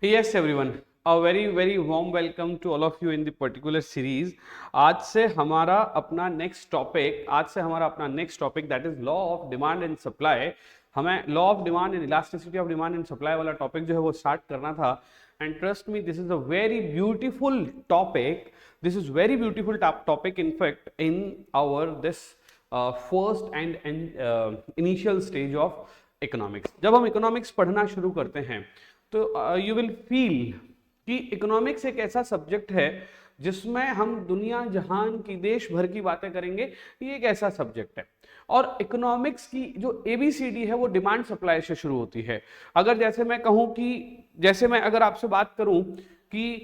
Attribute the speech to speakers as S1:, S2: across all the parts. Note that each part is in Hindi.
S1: Yes, everyone. A very very warm welcome to all of you in the particular series. आज से हमारा अपना next topic that is law of demand and supply. हमें law of demand and elasticity of demand and supply वाला टॉपिक जो है वो स्टार्ट करना था. And trust me, this is a very beautiful topic. This is very beautiful topic in fact in our this first and initial stage of economics. जब हम इकोनॉमिक्स पढ़ना शुरू करते हैं तो यू विल फील कि इकोनॉमिक्स एक ऐसा सब्जेक्ट है जिसमें हम दुनिया जहान की देश भर की बातें करेंगे. ये एक ऐसा सब्जेक्ट है और इकोनॉमिक्स की जो एबीसीडी है वो डिमांड सप्लाई से शुरू होती है. अगर जैसे मैं कहूँ कि जैसे मैं अगर आपसे बात करूँ कि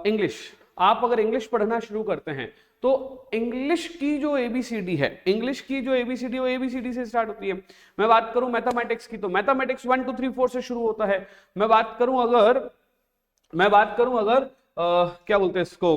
S1: इंग्लिश, आप अगर इंग्लिश पढ़ना शुरू करते हैं तो इंग्लिश की जो एबीसीडी है, इंग्लिश की जो एबीसीडी वो एबीसीडी से स्टार्ट होती है. मैं बात करूं मैथमेटिक्स की तो मैथमेटिक्स 1 2 3 4 से शुरू होता है. मैं बात करूं अगर क्या बोलते हैं इसको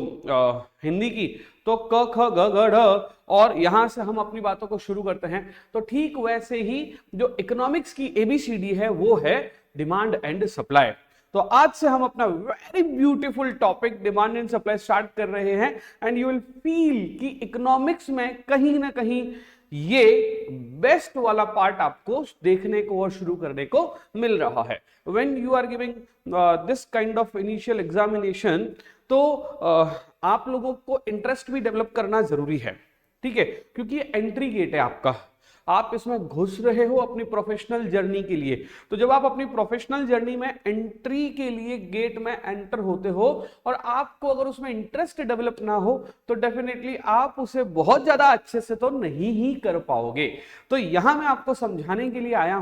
S1: हिंदी की तो क ख ग घ ढ और यहां से हम अपनी बातों को शुरू करते हैं. तो ठीक वैसे ही जो इकोनॉमिक्स की एबीसीडी है वो है डिमांड एंड सप्लाई. तो आज से हम अपना very beautiful topic demand and supply start कर रहे हैं. एंड यू विल फील कि इकोनॉमिक्स में कहीं ना कहीं ये बेस्ट वाला पार्ट आपको देखने को और शुरू करने को मिल रहा है. When you are giving this kind of initial examination तो आप लोगों को इंटरेस्ट भी डेवलप करना जरूरी है, ठीक है, क्योंकि ये एंट्री गेट है आपका. आप इसमें घुस रहे हो अपनी प्रोफेशनल जर्नी के लिए. तो जब आप अपनी प्रोफेशनल जर्नी में एंट्री के लिए गेट में एंटर होते हो और आपको अगर उसमें इंटरेस्ट डेवलप ना हो तो डेफिनेटली आप उसे बहुत ज्यादा अच्छे से तो नहीं ही कर पाओगे. तो यहां मैं आपको समझाने के लिए आया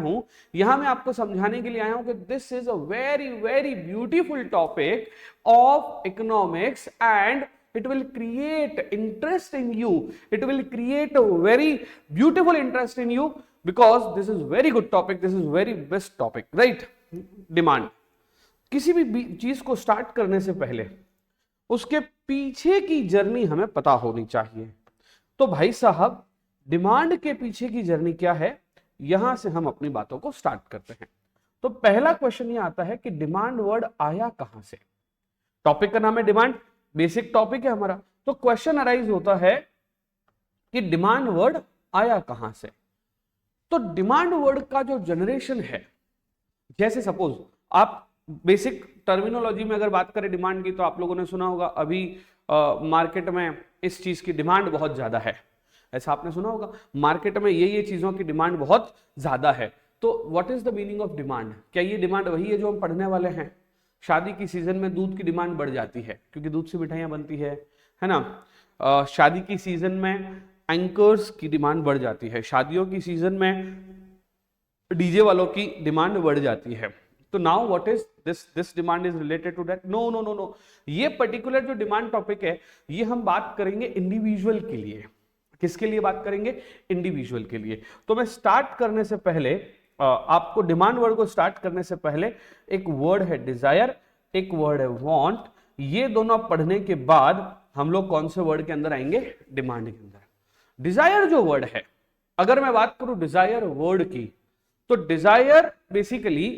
S1: हूं कि this is a very very beautiful topic of economics and it will create interest in you. It will create a very beautiful interest in you because this is very good topic. This is very best topic, right? Demand. किसी भी चीज को स्टार्ट करने से पहले उसके पीछे की जर्नी हमें पता होनी चाहिए. तो भाई साहब, डिमांड के पीछे की जर्नी क्या है, यहां से हम अपनी बातों को स्टार्ट करते हैं. तो पहला क्वेश्चन ये आता है कि डिमांड वर्ड आया कहां से. टॉपिक का नाम है डिमांड, बेसिक टॉपिक है हमारा. तो क्वेश्चन अराइज होता है कि डिमांड वर्ड आया कहां से. तो डिमांड वर्ड का जो जनरेशन है, जैसे सपोज आप बेसिक टर्मिनोलॉजी में अगर बात करें डिमांड की तो आप लोगों ने सुना होगा अभी मार्केट में इस चीज की डिमांड बहुत ज्यादा है. ऐसा आपने सुना होगा मार्केट में ये चीजों की डिमांड बहुत ज्यादा है. तो what is the meaning of demand. क्या ये डिमांड वही है जो हम पढ़ने वाले हैं. शादी की सीजन में दूध की डिमांड बढ़ जाती है क्योंकि दूध से मिठाइयां बनती है ना. शादी की सीजन में एंकर्स की डिमांड बढ़ जाती है. शादियों की सीजन में डीजे वालों की डिमांड बढ़ जाती है. तो now what is this demand is related to that. No no no no, ये पर्टिकुलर जो डिमांड टॉपिक है ये हम बात करेंगे इंडिविजुअल के लिए. किसके लिए बात करेंगे, इंडिविजुअल के लिए. तो मैं स्टार्ट करने से पहले आपको डिमांड वर्ड को स्टार्ट करने से पहले एक वर्ड है डिजायर, एक वर्ड है वांट. ये दोनों पढ़ने के बाद हम लोग कौन से वर्ड के अंदर आएंगे, डिमांड के अंदर. डिजायर जो वर्ड है, अगर मैं बात करूं डिजायर वर्ड की तो डिजायर बेसिकली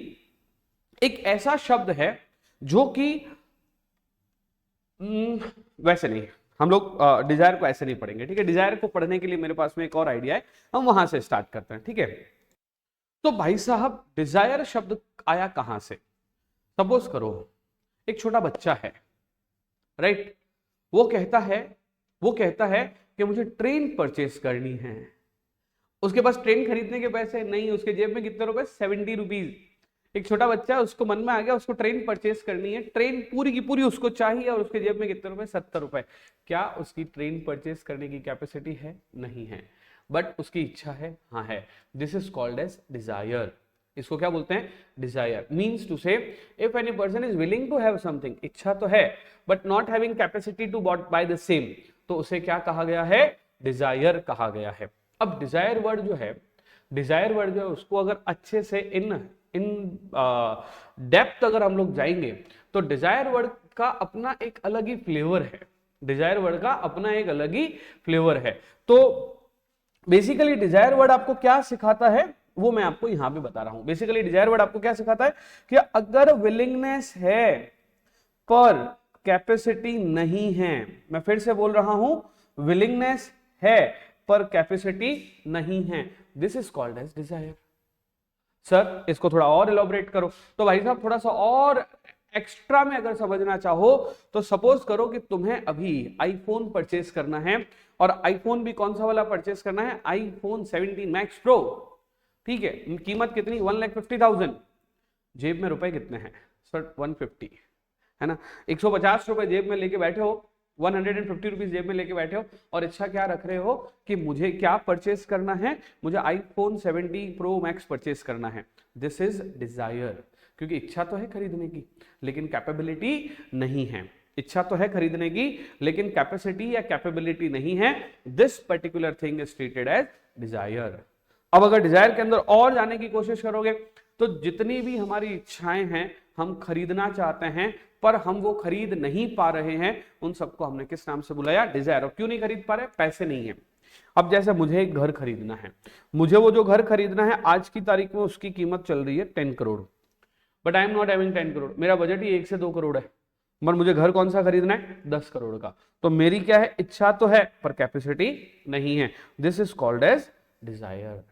S1: एक ऐसा शब्द है जो कि वैसे नहीं, हम लोग डिजायर को ऐसे नहीं पढ़ेंगे, ठीक है. डिजायर को पढ़ने के लिए मेरे पास में एक और आइडिया है, हम वहां से स्टार्ट करते हैं, ठीक है. तो भाई साहब, डिजायर शब्द आया कहां से. सपोज करो एक छोटा बच्चा है, राइट. वो कहता है कि मुझे ट्रेन परचेस करनी है. उसके पास ट्रेन खरीदने के पैसे नहीं, उसके जेब में कितने रुपए, 70 रुपीज. एक छोटा बच्चा है, उसको मन में आ गया उसको ट्रेन परचेस करनी है, ट्रेन पूरी की पूरी उसको चाहिए और उसके जेब में कितने रुपए, 70 रुपए. क्या उसकी ट्रेन परचेस करने की कैपेसिटी है, नहीं है, बट उसकी इच्छा है, हाँ है. This is called as desire. इसको क्या बोलते हैं, desire. Means to say if any person is willing to have something, इच्छा तो है but not having capacity to buy the same, तो उसे क्या कहा गया है, डिजायर कहा गया है. अब डिजायर वर्ड जो है उसको अगर अच्छे से इन डेप्थ अगर हम लोग जाएंगे तो डिजायर वर्ड का अपना एक अलग ही फ्लेवर है. डिजायर वर्ड का अपना एक अलग ही फ्लेवर है. तो बेसिकली डिजायर वर्ड आपको क्या सिखाता है, वो मैं आपको यहां पे बता रहा हूं। बेसिकली डिजायर वर्ड आपको क्या सिखाता है कि अगर विलिंगनेस है पर कैपेसिटी नहीं है, मैं फिर से बोल रहा हूं, विलिंगनेस है पर कैपेसिटी नहीं है, this is called as desire. Sir इसको थोड़ा और एलोबरेट करो। तो भाई साहब थोड़ा सा और एक्स्ट्रा में अगर समझना चाहो तो सपोज करो कि तुम्हें अभी आईफोन परचेस करना है, और आईफोन भी कौन सा वाला परचेस करना है, आईफोन 17 मैक्स प्रो। ठीक है, कीमत कितनी, 1,50,000। जेब में रुपए कितने हैं सर, 150 है ना, 150 रुपए जेब में लेके बैठे हो, 150 रुपीज जेब में लेके बैठे हो, और इच्छा क्या रख रहे हो कि मुझे क्या परचेस करना है, मुझे आईफोन 17 प्रो मैक्स परचेस करना है। दिस इज डिजायर, क्योंकि इच्छा तो है खरीदने की लेकिन कैपेबिलिटी नहीं है। इच्छा तो है खरीदने की लेकिन कैपेसिटी या कैपेबिलिटी नहीं है। This particular thing is treated as desire. अब अगर डिजायर के अंदर और जाने की कोशिश करोगे तो जितनी भी हमारी इच्छाएं हैं, हम खरीदना चाहते हैं पर हम वो खरीद नहीं पा रहे हैं, उन सबको हमने किस नाम से बुलाया, डिजायर। और क्यों नहीं खरीद पा रहे, पैसे नहीं है। अब जैसे मुझे एक घर खरीदना है, मुझे वो जो घर खरीदना है आज की तारीख में उसकी कीमत चल रही है 10 crore, but I am not having 10 crore, मेरा बजट ही 1 से 2 करोड़ है, पर मुझे घर कौन सा खरीदना है, 10 करोड़ का। तो मेरी क्या है, इच्छा तो है पर कैपेसिटी नहीं है। This is called as desire.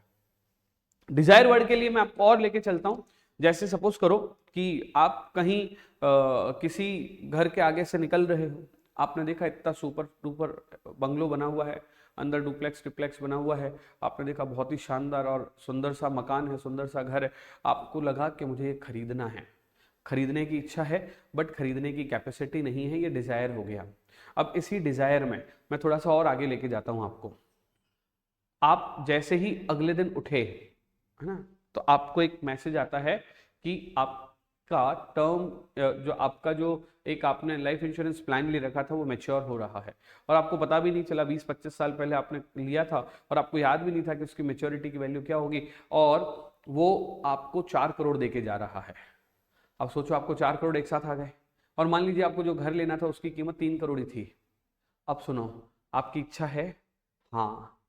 S1: Desire word के लिए मैं आपको और लेके चलता हूं। जैसे सपोज करो कि आप कहीं किसी घर के आगे से निकल रहे हो, आपने देखा इतना सुपर डुपर बंगलो बना हुआ है, अंदर डुप्लेक्स ट्रिप्लेक्स बना हुआ है, आपने देखा बहुत ही शानदार और सुंदर सा मकान है, सुंदर सा घर है, आपको लगा कि मुझे ये खरीदना है, खरीदने की इच्छा है बट खरीदने की कैपेसिटी नहीं है, ये डिजायर हो गया। अब इसी डिजायर में मैं थोड़ा सा और आगे लेके जाता हूं आपको। आप जैसे ही अगले दिन उठे है ना, तो आपको एक मैसेज आता है कि आपका टर्म जो आपका जो एक आपने लाइफ इंश्योरेंस प्लान ले रखा था वो मैच्योर हो रहा है, और आपको पता भी नहीं चला, 20-25 साल पहले आपने लिया था और आपको याद भी नहीं था कि उसकी मैच्योरिटी की वैल्यू क्या होगी, और वो आपको 4 करोड़ देके जा रहा है। अब सोचो आपको 4 करोड़ एक साथ आ गए, और मान लीजिए आपको जो घर लेना था उसकी कीमत 3 करोड़ ही थी। अब सुनो, आपकी इच्छा है, हाँ,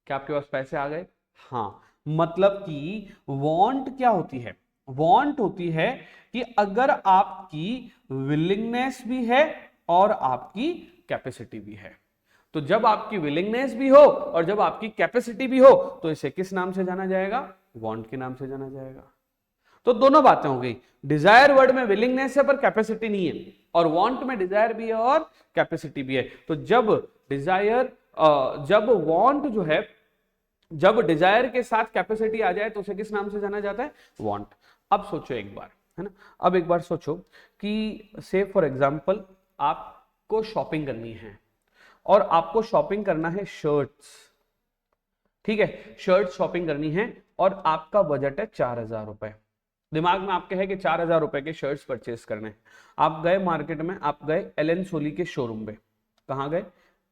S1: क्या आपके पास पैसे आ गए, हाँ, मतलब कि वांट क्या होती है, वांट होती है कि अगर आपकी विलिंगनेस भी है और आपकी कैपेसिटी भी है। तो जब आपकी विलिंगनेस भी हो और जब आपकी कैपेसिटी भी हो तो इसे किस नाम से जाना जाएगा, वांट के नाम से जाना जाएगा। तो दोनों बातें हो गई, डिजायर वर्ड में विलिंगनेस है पर कैपेसिटी नहीं है, और वांट में डिजायर भी है और कैपेसिटी भी है। तो जब डिजायर जब वांट जो है, जब डिजायर के साथ कैपेसिटी आ जाए तो उसे किस नाम से जाना जाता है, वांट। अब सोचो एक बार, है ना, अब एक बार सोचो कि से फॉर एग्जांपल आपको शॉपिंग करनी है और आपको शॉपिंग करना है शर्ट्स, ठीक है, शर्ट शॉपिंग करनी है और आपका बजट है 4,000 रुपए। दिमाग में आपके है कि 4,000 रुपए के शर्ट्स परचेस करने हैं। आप गए मार्केट में, आप गए एलन सोली के शोरूम पे। कहाँ गए,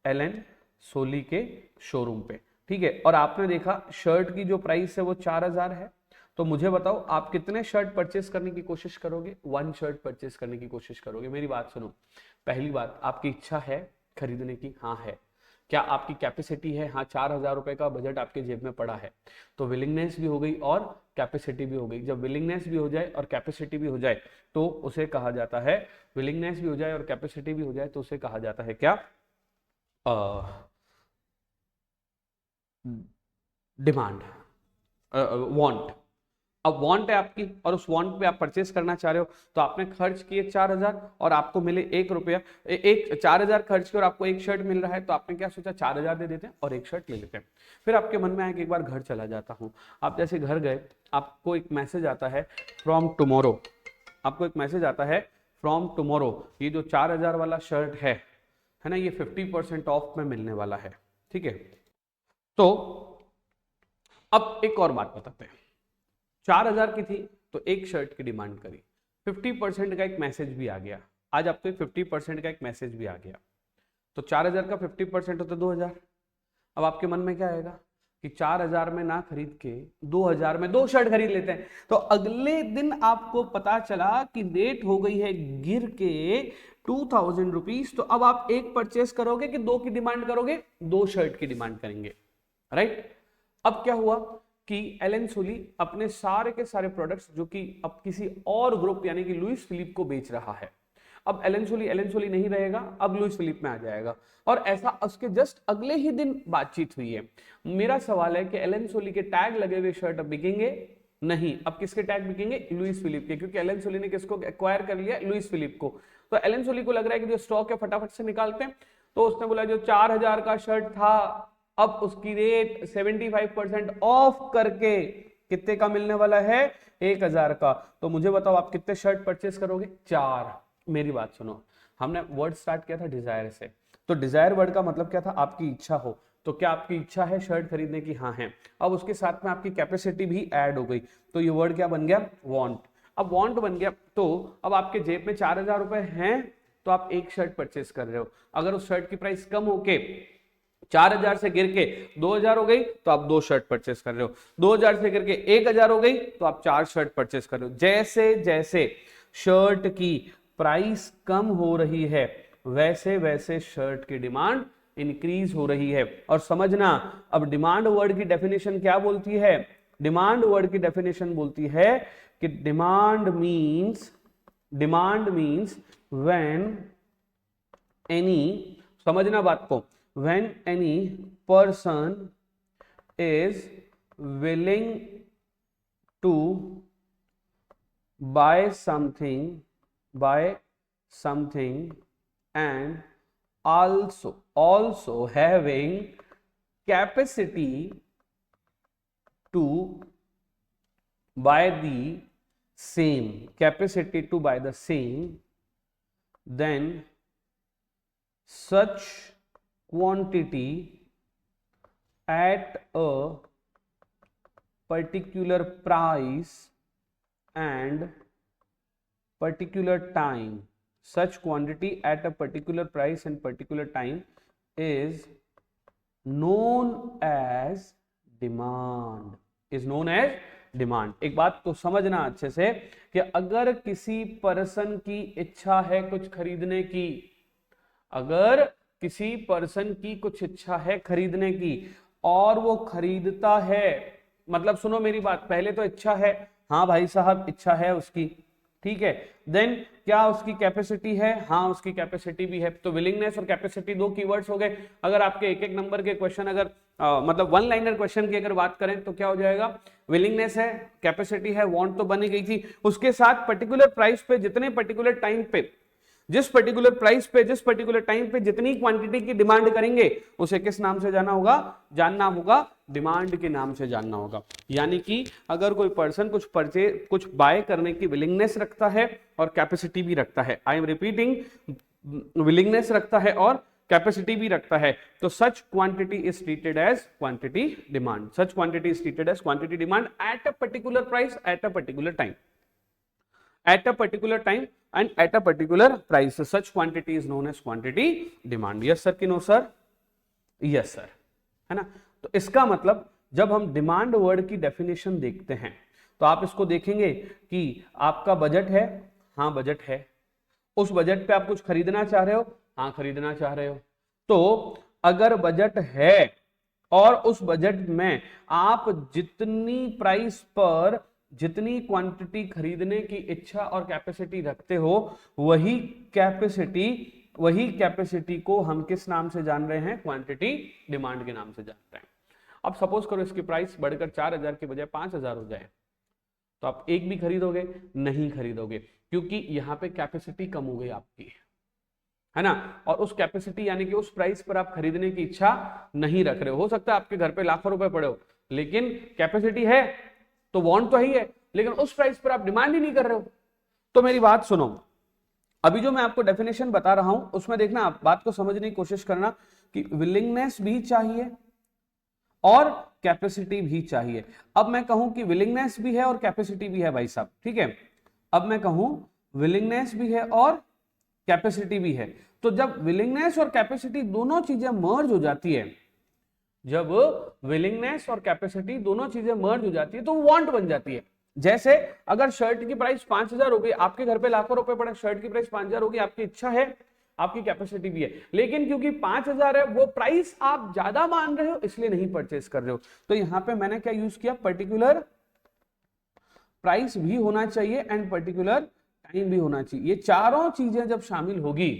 S1: एलन सोली के शोरूम पे, ठीक है, और आपने देखा शर्ट की जो प्राइस है वो 4,000 है। तो मुझे बताओ आप कितने शर्ट परचेस करने की कोशिश करोगे, 1 शर्ट परचेस करने की कोशिश करोगे। मेरी बात सुनो, पहली बात, आपकी इच्छा है खरीदने की, हाँ है। क्या आपकी कैपेसिटी है, हाँ, 4,000 रुपए का बजट आपके जेब में पड़ा है। तो विलिंगनेस भी हो गई और कैपेसिटी भी हो गई। जब विलिंगनेस भी हो जाए और कैपेसिटी भी हो जाए तो उसे कहा जाता है, विलिंगनेस भी हो जाए और कैपेसिटी भी हो जाए तो उसे कहा जाता है क्या, डिमांड, वांट। अब वांट है आपकी और उस वांट पे आप परचेस करना चाह रहे हो, तो आपने खर्च किए 4,000 और आपको मिले 1 रुपया, एक 4,000 खर्च किए और आपको एक शर्ट मिल रहा है, तो आपने क्या सोचा, 4,000 दे देते हैं और एक शर्ट ले लेते हैं। फिर आपके मन में आया कि एक बार घर चला जाता हूं। आप जैसे घर गए, आपको एक मैसेज आता है फ्रॉम टुमारो, आपको एक मैसेज आता है फ्रॉम टुमारो, ये जो 4,000 वाला शर्ट है ना, ये 50% ऑफ में मिलने वाला है, ठीक है। तो अब एक और बात बताते हैं, 4,000 की थी तो एक शर्ट की डिमांड करी, 50% का एक मैसेज भी आ गया, आज आपको 50% का एक मैसेज भी आ गया, तो 4,000 का 50% होता 2,000। अब आपके मन में क्या आएगा कि 4,000 में ना खरीद के 2,000 में 2 शर्ट खरीद लेते हैं। तो अगले दिन आपको पता चला कि रेट हो गई है गिर के 2,000 रुपीज, तो अब आप एक परचेस करोगे कि 2 की डिमांड करोगे, 2 शर्ट की डिमांड करेंगे, राइट। अब क्या हुआ कि एलन सोली अपने सारे के सारे प्रोडक्ट्स जो कि अब किसी और ग्रुप यानी कि लुइस फिलिप को बेच रहा है। अब एलन सोली नहीं रहेगा, अब लुइस फिलिप में आ जाएगा, और ऐसा उसके जस्ट अगले ही दिन बातचीत हुई है। मेरा सवाल है कि एलन सोली के टैग लगे हुए शर्ट अब बिकेंगे? नहीं। अब किसके टैग बिकेंगे? लुइस फिलिप के, क्योंकि एलन सोली ने किसको एक्वायर कर लिया? लुइस फिलिप को। तो एलन सोली को लग रहा है कि जो स्टॉक है फटाफट से निकालते हैं, तो उसने बोला जो 4000 का शर्ट था अब उसकी रेट 75% ऑफ करके कितने का मिलने वाला है? 1000 का। तो मुझे बताओ आप कितने शर्ट परचेस करोगे? 4। मेरी बात सुनो, हमने वर्ड स्टार्ट किया था डिजायर से, तो डिजायर वर्ड का मतलब क्या था? आपकी इच्छा हो। तो क्या आपकी इच्छा है शर्ट खरीदने की? हाँ है। अब उसके साथ में आपकी कैपेसिटी भी ऐड हो गई, तो ये वर्ड क्या बन गया? वांट। अब वांट बन गया, तो अब आपके जेब में 4000 रुपए हैं, तो आप एक शर्ट परचेस कर रहे हो। अगर उस शर्ट की प्राइस कम होके 4000 से गिर के 2000 हो गई, तो आप 2 शर्ट परचेस कर रहे हो। 2000 से गिर के 1000 हो गई, तो आप 4 शर्ट परचेस कर रहे हो। जैसे जैसे शर्ट की प्राइस कम हो रही है, वैसे वैसे शर्ट की डिमांड इंक्रीज हो रही है। और समझना, अब डिमांड वर्ड की डेफिनेशन क्या बोलती है? डिमांड वर्ड की डेफिनेशन बोलती है कि डिमांड मीन्स व्हेन एनी, समझना बात को, when any person is willing to buy something and also having capacity to buy the same, then such quantity at a particular price and particular time, such quantity at a particular price and particular time is known as demand, एक बात तो समझना अच्छे से कि अगर किसी पर्सन की इच्छा है कुछ खरीदने की, अगर किसी पर्सन की कुछ इच्छा है खरीदने की और वो खरीदता है, मतलब सुनो मेरी बात, पहले तो इच्छा है, हाँ भाई साहब इच्छा है उसकी, ठीक है। देन क्या उसकी कैपेसिटी है? हाँ उसकी कैपेसिटी भी है। तो विलिंगनेस और कैपेसिटी 2 कीवर्ड्स हो गए। अगर आपके एक नंबर के क्वेश्चन अगर मतलब 1 लाइनर क्वेश्चन की अगर बात करें तो क्या हो जाएगा? विलिंगनेस है, कैपेसिटी है, वांट तो बनी गई थी, उसके साथ पर्टिकुलर प्राइस पे, जितने पर्टिकुलर टाइम पे, जिस पर्टिकुलर प्राइस पे, जिस पर्टिकुलर टाइम पे जितनी क्वांटिटी की डिमांड करेंगे उसे किस नाम से जानना होगा? डिमांड के नाम से जानना होगा। यानी कि अगर कोई पर्सन कुछ बाय करने की विलिंगनेस रखता है और कैपेसिटी भी रखता है, आई एम रिपीटिंग, विलिंगनेस रखता है और कैपेसिटी भी रखता है, तो such quantity is treated as quantity demand. Such quantity is treated as quantity demand at a particular price, at a particular time, at a particular time and at a particular price. Such quantity is known as quantity demand. Yes sir कि no sir? Yes sir, है ना। तो इसका मतलब जब हम डिमांड वर्ड की डेफिनेशन देखते हैं तो आप इसको देखेंगे कि आपका बजट है, हाँ बजट है, उस बजट पे आप कुछ खरीदना चाह रहे हो, हाँ खरीदना चाह रहे हो। तो अगर बजट है और उस बजट में आप जितनी प्राइस पर जितनी क्वांटिटी खरीदने की इच्छा और कैपेसिटी रखते हो, वही कैपेसिटी को हम किस नाम से जान रहे हैं? क्वांटिटी डिमांड के नाम से जान रहे हैं। अब सपोज करो इसकी प्राइस बढ़कर 4000 के बजाय 5000 हो जाए, तो आप एक भी खरीदोगे? नहीं खरीदोगे, क्योंकि यहां पे कैपेसिटी कम हो गई आपकी, है ना। और उस कैपेसिटी यानी कि उस प्राइस पर आप खरीदने की इच्छा नहीं रख रहे हो सकता है आपके घर पे लाखों रुपए पड़े हो, लेकिन कैपेसिटी है तो वांट तो ही है, लेकिन उस प्राइस पर आप डिमांड ही नहीं कर रहे हो। तो मेरी बात सुनो, अभी जो मैं आपको डेफिनेशन बता रहा हूं उसमें देखना, आप बात को समझने की कोशिश करना कि विलिंगनेस भी चाहिए और कैपेसिटी भी चाहिए। अब मैं कहूं कि विलिंगनेस भी है और कैपेसिटी भी है भाई साहब, ठीक है। अब मैं कहूं विलिंगनेस भी है और कैपेसिटी भी है, तो जब विलिंगनेस और कैपेसिटी दोनों चीजें मर्ज हो जाती है, जब विलिंगनेस और कैपेसिटी दोनों चीजें मर्ज हो जाती है तो वांट बन जाती है। जैसे अगर शर्ट की प्राइस 5000 हो गई, आपके घर पे लाखों रुपए पड़े, शर्ट की प्राइस 5000 होगी, आपकी इच्छा है, आपकी कैपेसिटी भी है, लेकिन क्योंकि 5000 है वो प्राइस आप ज्यादा मान रहे हो इसलिए नहीं परचेस कर रहे हो। तो यहां पे मैंने क्या यूज किया, पर्टिकुलर प्राइस भी होना चाहिए एंड पर्टिकुलर टाइम भी होना चाहिए। ये चारों चीजें जब शामिल होगी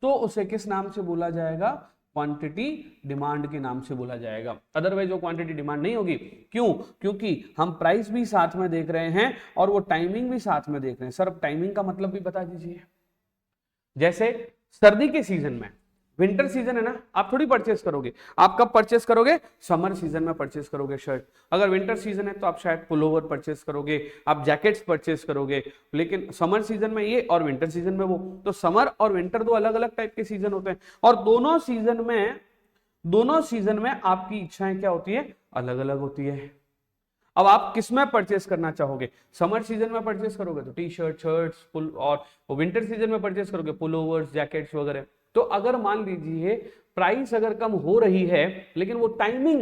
S1: तो उसे किस नाम से बोला जाएगा, क्वांटिटी डिमांड के नाम से बोला जाएगा। अदरवाइज वो क्वांटिटी डिमांड नहीं होगी। क्यों, क्योंकि हम प्राइस भी साथ में देख रहे हैं और वो टाइमिंग भी साथ में देख रहे हैं। सर अब टाइमिंग का मतलब भी बता दीजिए। जैसे सर्दी के सीजन में, विंटर सीजन है ना, आप थोड़ी परचेस करोगे, आप कब परचेस करोगे, समर सीजन में परचेस करोगे शर्ट। अगर विंटर सीजन है तो आप शायद पुलोवर परचेस करोगे, आप जैकेट्स परचेस करोगे, लेकिन समर सीजन में ये और विंटर सीजन में वो। तो समर और विंटर दो अलग अलग टाइप के सीजन होते हैं और दोनों सीजन में आपकी इच्छाएं क्या होती है, अलग अलग होती है। अब आप किस में परचेस करना चाहोगे, समर सीजन में परचेस करोगे तो टी शर्ट, शर्ट्स, फुल, और विंटर सीजन में परचेस करोगे पुलोवर्स, जैकेट्स वगैरह। तो अगर मान लीजिए प्राइस अगर कम हो रही है लेकिन वो टाइमिंग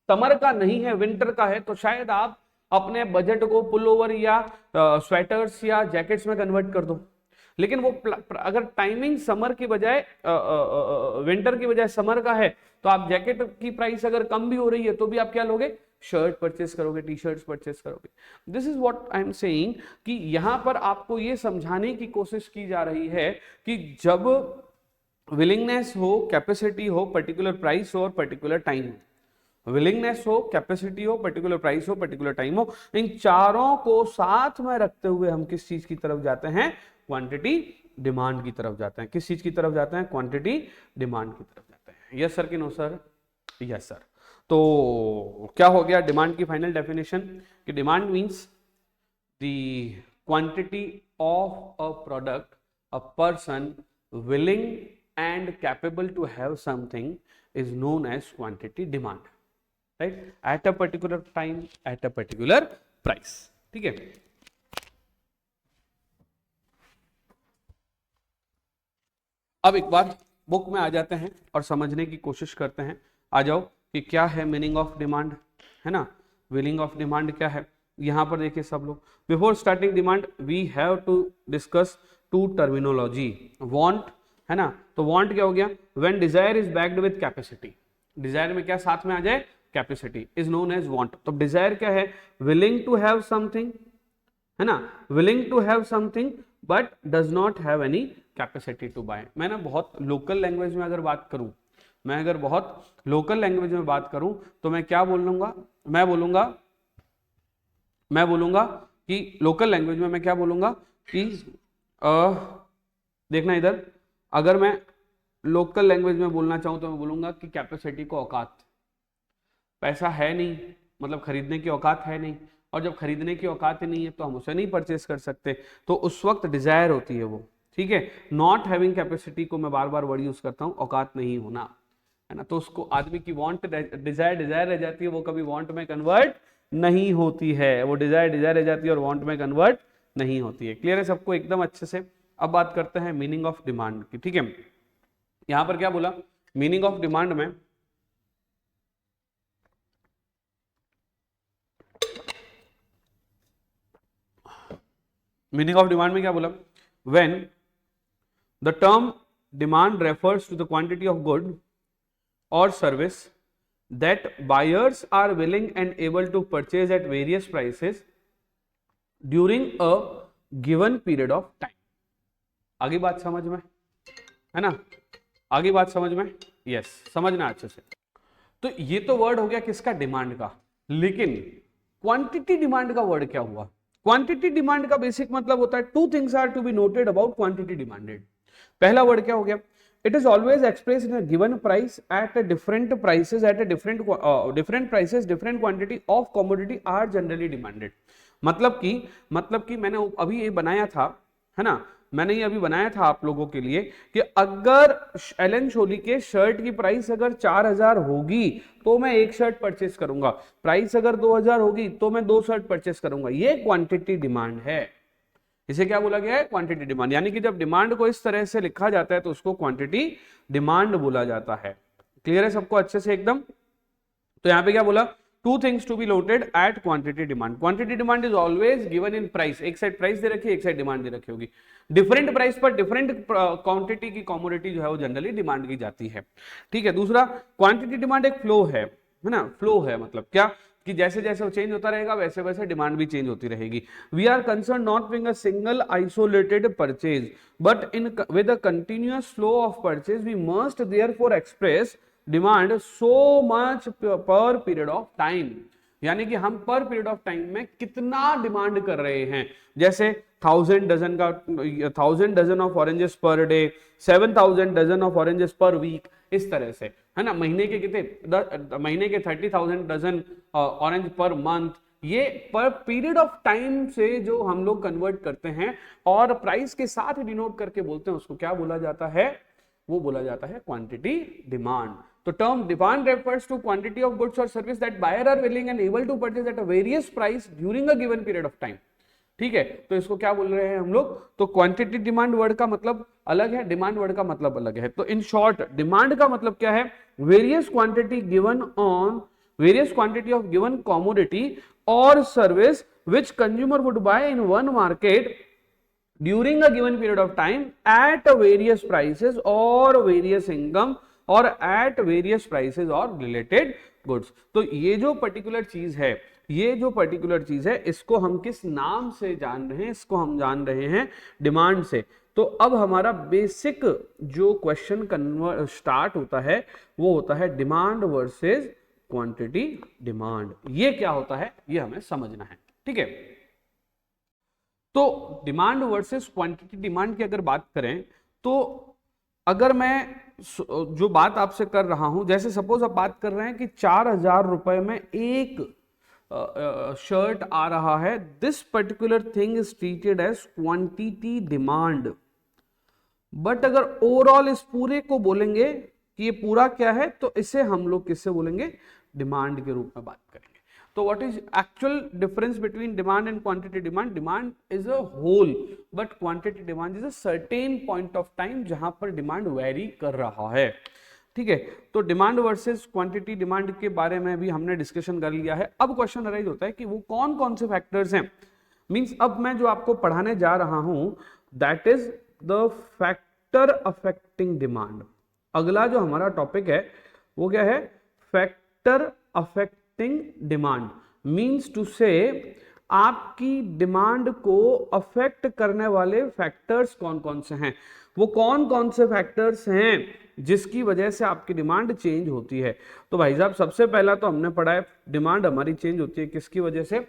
S1: समर का नहीं है, विंटर का है, तो शायद आप अपने बजट को पुलोवर या स्वेटर्स या जैकेट्स में कन्वर्ट कर दो। लेकिन वो अगर टाइमिंग समर की बजाय विंटर की बजाय समर का है तो आप जैकेट की प्राइस अगर कम भी हो रही है तो भी आप क्या लोगे, शर्ट परचेस करोगे, टी शर्ट्स परचेस करोगे। This is what I am saying कि यहां पर आपको ये समझाने की कोशिश की जा रही है कि जब विलिंगनेस हो, कैपेसिटी हो, पर्टिकुलर प्राइस हो और पर्टिकुलर टाइम हो, विलिंगनेस हो, कैपेसिटी हो, पर्टिकुलर प्राइस हो, पर्टिकुलर टाइम हो, इन चारों को साथ में रखते हुए हम किस चीज की तरफ जाते हैं, क्वांटिटी डिमांड की तरफ जाते हैं। किस चीज की तरफ जाते हैं, क्वांटिटी डिमांड की तरफ जाते हैं। यस सर कि नो सर, यस सर। तो क्या हो गया डिमांड की फाइनल डेफिनेशन कि demand means the quantity of a product a person willing and capable to have something is known as quantity demand, right, at a particular time at a particular price। ठीक है, अब एक बार बुक में आ जाते हैं और समझने की कोशिश करते हैं। आ जाओ कि क्या है मीनिंग ऑफ डिमांड, है ना, मीनिंग ऑफ डिमांड क्या है। यहां पर देखिए सब लोग, before starting demand we have to discuss two terminology, want, है ना। तो वांट क्या हो गया, when desire is backed with capacity, desire में क्या साथ में आ जाए, capacity, is known as want. तो डिजायर क्या है, विलिंग टू हैव समथिंग, है ना, willing to have something but does not have any capacity to buy. मैं ना बहुत लोकल लैंग्वेज में अगर बात करूं, मैं अगर बहुत लोकल लैंग्वेज में बात करूं तो मैं क्या बोलूंगा, मैं बोलूंगा कि लोकल लैंग्वेज में मैं क्या बोलूंगा कि देखना इधर, अगर मैं लोकल लैंग्वेज में बोलना चाहूं तो मैं बोलूंगा कि कैपेसिटी को औकात, पैसा है नहीं मतलब खरीदने की औकात है नहीं, और जब खरीदने की औकात ही नहीं है तो हम उसे नहीं परचेस कर सकते, तो उस वक्त डिजायर होती है वो। ठीक है, नॉट हैविंग कैपेसिटी को मैं बार बार वर्ड यूज करता हूं, औकात नहीं होना, है ना। तो उसको आदमी की वांट डिजायर रह जाती है, वो कभी वांट में कन्वर्ट नहीं होती है, वो डिजायर रह जाती है और वांट में कन्वर्ट नहीं होती है। क्लियर है सबको एकदम अच्छे से। अब बात करते हैं मीनिंग ऑफ डिमांड की। ठीक है, यहां पर क्या बोला, मीनिंग ऑफ डिमांड में क्या बोला, when the term demand refers to the quantity of good और service that buyers are willing and able to purchase at various prices during a given period of time. आगे बात समझ में, है ना, आगे बात समझ में, यस, समझना अच्छे से। तो ये तो वर्ड हो गया किसका, डिमांड का। लेकिन क्वांटिटी डिमांड का वर्ड क्या हुआ, क्वांटिटी डिमांड का बेसिक मतलब होता है, two things are to be noted about quantity demanded. पहला वर्ड क्या हो गया, it is always express in a given price at different prices at different prices, different quantity of commodity are generally demanded. मतलब कि मैंने अभी ये बनाया था, है ना, मैंने ये अभी बनाया था आप लोगों के लिए कि अगर एलन सोली के शर्ट की प्राइस अगर 4000 होगी तो मैं एक शर्ट परचेस करूंगा, प्राइस अगर 2000 होगी तो मैं 2 शर्ट परचेस करूंगा। ये क्वांटिटी डिमांड है, इसे क्या बोला गया है, क्वांटिटी डिमांड। यानी कि जब डिमांड को इस तरह से लिखा जाता है तो उसको क्वांटिटी डिमांड बोला जाता है। क्लियर है सबको अच्छे से एकदम। तो यहां पे क्या बोला, two things to be noted at quantity demand. Quantity demand is always given in price. एक साइड प्राइस दे रखी है, एक साइड डिमांड दे रखी होगी. डिफरेंट प्राइस पर डिफरेंट क्वांटिटी की कमोडिटी जो है वो जनरली डिमांड की जाती है. ठीक है. दूसरा, क्वांटिटी डिमांड एक फ्लो है ना. फ्लो है मतलब क्या कि जैसे जैसे वो चेंज होता रहेगा वैसे वैसे डिमांड भी चेंज होती रहेगी. We are concern not with a single isolated purchase but in with a continuous flow of purchase we must therefore express demand so much per period of time. यानी कि हम पर पीरियड ऑफ टाइम में कितना डिमांड कर रहे हैं. जैसे 1000 डजन का 1000 dozen of oranges per day, 7000 dozen of oranges per week, इस तरह से है ना. महीने के कितने, महीने के 30,000 डजन ऑरेंज पर मंथ. ये पर पीरियड ऑफ टाइम से जो हम लोग कन्वर्ट करते हैं और प्राइस के साथ डिनोट करके बोलते हैं, उसको क्या बोला जाता है, वो बोला जाता है क्वांटिटी डिमांड. तो term demand refers to quantity of goods और service that buyer are willing and able to purchase at a various price during a given period of time. ठीक है. तो इसको क्या बोल रहे हैं हम लोग, तो क्वांटिटी डिमांड वर्ड का मतलब अलग है, डिमांड वर्ड का मतलब अलग है. तो इन शॉर्ट डिमांड का मतलब क्या है, various quantity given on various quantity of given commodity और service which consumer would buy in one market during a given period of time at various prices or various income or at various prices or related goods. तो ये जो पर्टिकुलर चीज है, ये जो पर्टिकुलर चीज है, इसको हम किस नाम से जान रहे हैं, इसको हम जान रहे हैं डिमांड से. तो अब हमारा बेसिक जो क्वेश्चन स्टार्ट होता है वो होता है डिमांड वर्सेस क्वांटिटी डिमांड. ये क्या होता है ये हमें समझना है. ठीक है. तो डिमांड वर्सेस क्वांटिटी डिमांड की अगर बात करें तो अगर मैं जो बात आपसे कर रहा हूं, जैसे सपोज आप बात कर रहे हैं कि 4,000 रुपए में एक शर्ट आ रहा है, this particular thing is treated as quantity demand. But अगर ओवरऑल इस पूरे को बोलेंगे कि ये पूरा क्या है, तो इसे हम लोग किससे बोलेंगे, डिमांड के रूप में बात करेंगे. So what is actual difference between demand and quantity demand? Demand is a whole, but quantity demand is a certain point of time जहां पर demand vary कर रहा है. ठीक है. तो डिमांड वर्सेस क्वांटिटी डिमांड के बारे में भी हमने डिस्कशन कर लिया है. अब क्वेश्चन अराइज होता है कि वो कौन कौन से फैक्टर्स हैं. मींस अब मैं जो आपको पढ़ाने जा रहा हूं that is the factor affecting demand. अगला जो हमारा टॉपिक है वो क्या है, factor affect demand. Means to say आपकी डिमांड को अफेक्ट करने वाले फैक्टर्स कौन कौन से हैं, वो कौन कौन से फैक्टर्स हैं जिसकी वजह से आपकी डिमांड चेंज होती है. तो भाई साहब सबसे पहला तो हमने पढ़ा है डिमांड हमारी चेंज होती है किसकी वजह से,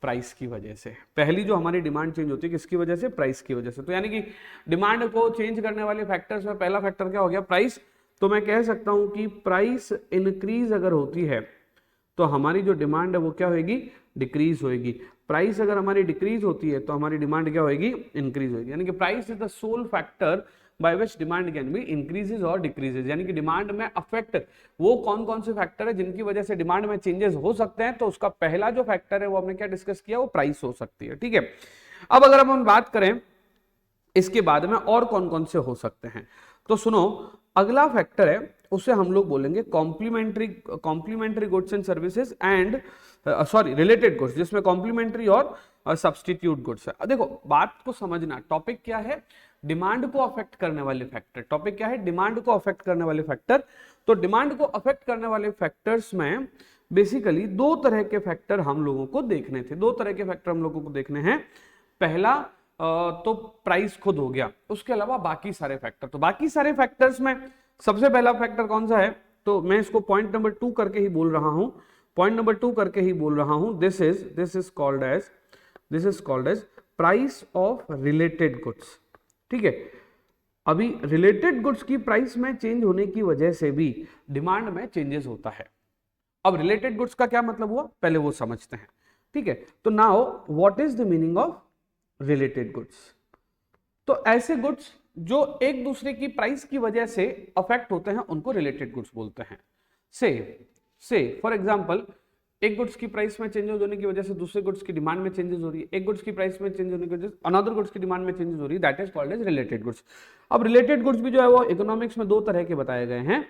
S1: प्राइस की वजह से. पहली जो हमारी डिमांड चेंज होती है किसकी वजह से, प्राइस की वजह से. तो यानी कि डिमांड को चेंज करने वाले फैक्टर्स में पहला फैक्टर क्या हो गया, प्राइस. तो मैं कह सकता हूं कि प्राइस इंक्रीज अगर होती है तो हमारी जो डिमांड है वो क्या होगी, डिक्रीज होगी. प्राइस अगर हमारी डिक्रीज होती है तो हमारी डिमांड क्या होगी, इंक्रीज होगी. यानी कि price is the sole factor by which demand can be increases और डिक्रीजेज. यानी कि डिमांड में अफेक्ट वो कौन कौन से फैक्टर है जिनकी वजह से डिमांड में चेंजेस हो सकते हैं. तो उसका पहला जो फैक्टर है वो हमने क्या डिस्कस किया, वो प्राइस हो सकती है. ठीक है. अब अगर हम बात करें इसके बाद में और कौन कौन से हो सकते हैं, तो सुनो अगला फैक्टर है उसे हम लोग बोलेंगे complementary goods and services and related goods, जिसमें कॉम्प्लीमेंट्री और सब्स्टिट्यूट गुड्स है. देखो बात को समझना, टॉपिक क्या है, डिमांड को अफेक्ट करने वाले फैक्टर. टॉपिक क्या है, डिमांड को अफेक्ट करने वाले फैक्टर. तो डिमांड को अफेक्ट करने वाले फैक्टर्स में बेसिकली दो तरह के फैक्टर हम लोगों को देखने थे. दो तरह के फैक्टर हम लोगों को देखने हैं. पहला तो प्राइस खुद हो गया, उसके अलावा बाकी सारे फैक्टर. तो बाकी सारे फैक्टर्स में सबसे पहला फैक्टर कौन सा है, तो मैं इसको पॉइंट नंबर 2 करके ही बोल रहा हूं. पॉइंट नंबर 2 करके ही बोल रहा हूं. This is called as price of related goods. ठीक है. अभी रिलेटेड गुड्स की प्राइस में चेंज होने की वजह से भी डिमांड में चेंजेस होता है. अब रिलेटेड गुड्स का क्या मतलब हुआ, पहले वो समझते हैं. ठीक है. तो now what is the meaning of related goods. तो ऐसे गुड्स जो एक दूसरे की प्राइस की वजह से अफेक्ट होते हैं उनको रिलेटेड गुड्स बोलते हैं. से फॉर एग्जांपल एक गुड्स की प्राइस में चेंजेस होने की वजह से दूसरे गुड्स की डिमांड में चेंजेस हो रही है, एक गुड्स की प्राइस में चेंज होने की वजह से अनदर गुड्स की डिमांड में चेंजेस हो रही है, that is called age related goods. अब रिलेटेड गुड्स भी जो है वो इकोनॉमिक्स में दो तरह के बताए गए हैं.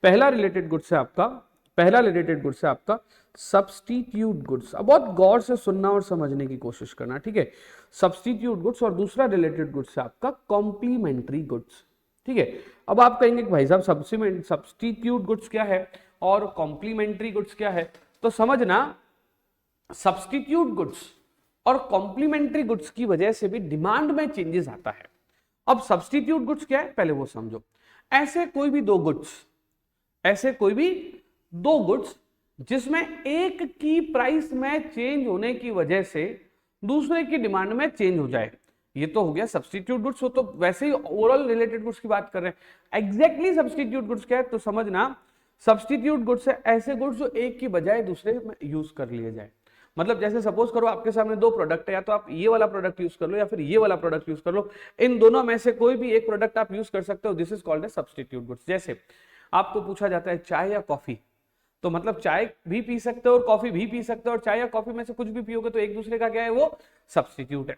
S1: पहला रिलेटेड गुड्स है आपका पहला रिलेटेड गुड्स है आपका सब्स्टिट्यूट गुड्स। अब बहुत गौर से सुनना और समझने की कोशिश करना, ठीक है। सब्स्टिट्यूट गुड्स और दूसरा रिलेटेड गुड्स है आपका कॉम्प्लीमेंट्री गुड्स, ठीक है। अब आप कहेंगे कि भाई साहब सब्स्टिट्यूट गुड्स क्या है और कॉम्प्लीमेंट्री गुड्स क्या है, तो समझना सब्स्टिट्यूट गुड्स और कॉम्प्लीमेंट्री गुड्स की वजह से भी डिमांड में चेंजेस आता है। अब सब्स्टिट्यूट गुड्स क्या है पहले वो समझो। ऐसे कोई भी दो गुड्स जिसमें एक की प्राइस में चेंज होने की वजह से दूसरे की डिमांड में चेंज हो जाए, ये तो हो गया सब्स्टिट्यूट गुड्स। हो तो वैसे ही ओवरऑल रिलेटेड गुड्स की बात कर रहे हैं। एग्जैक्टली सब्स्टिट्यूट गुड्स क्या है तो समझना सब्स्टिट्यूट गुड्स है ऐसे गुड्स जो एक की बजाय दूसरे में यूज कर लिए जाए। मतलब जैसे सपोज करो आपके सामने दो प्रोडक्ट है, या तो आप ये वाला प्रोडक्ट यूज कर लो या फिर ये वाला प्रोडक्ट यूज कर लो, इन दोनों में से कोई भी एक प्रोडक्ट आप यूज कर सकते हो, this is called a substitute goods. जैसे आपको पूछा जाता है चाय या कॉफी, तो मतलब चाय भी पी सकते हो और कॉफी भी पी सकते हो, और चाय या कॉफी में से कुछ भी पियोगे तो एक दूसरे का क्या है वो सब्स्टिट्यूट है,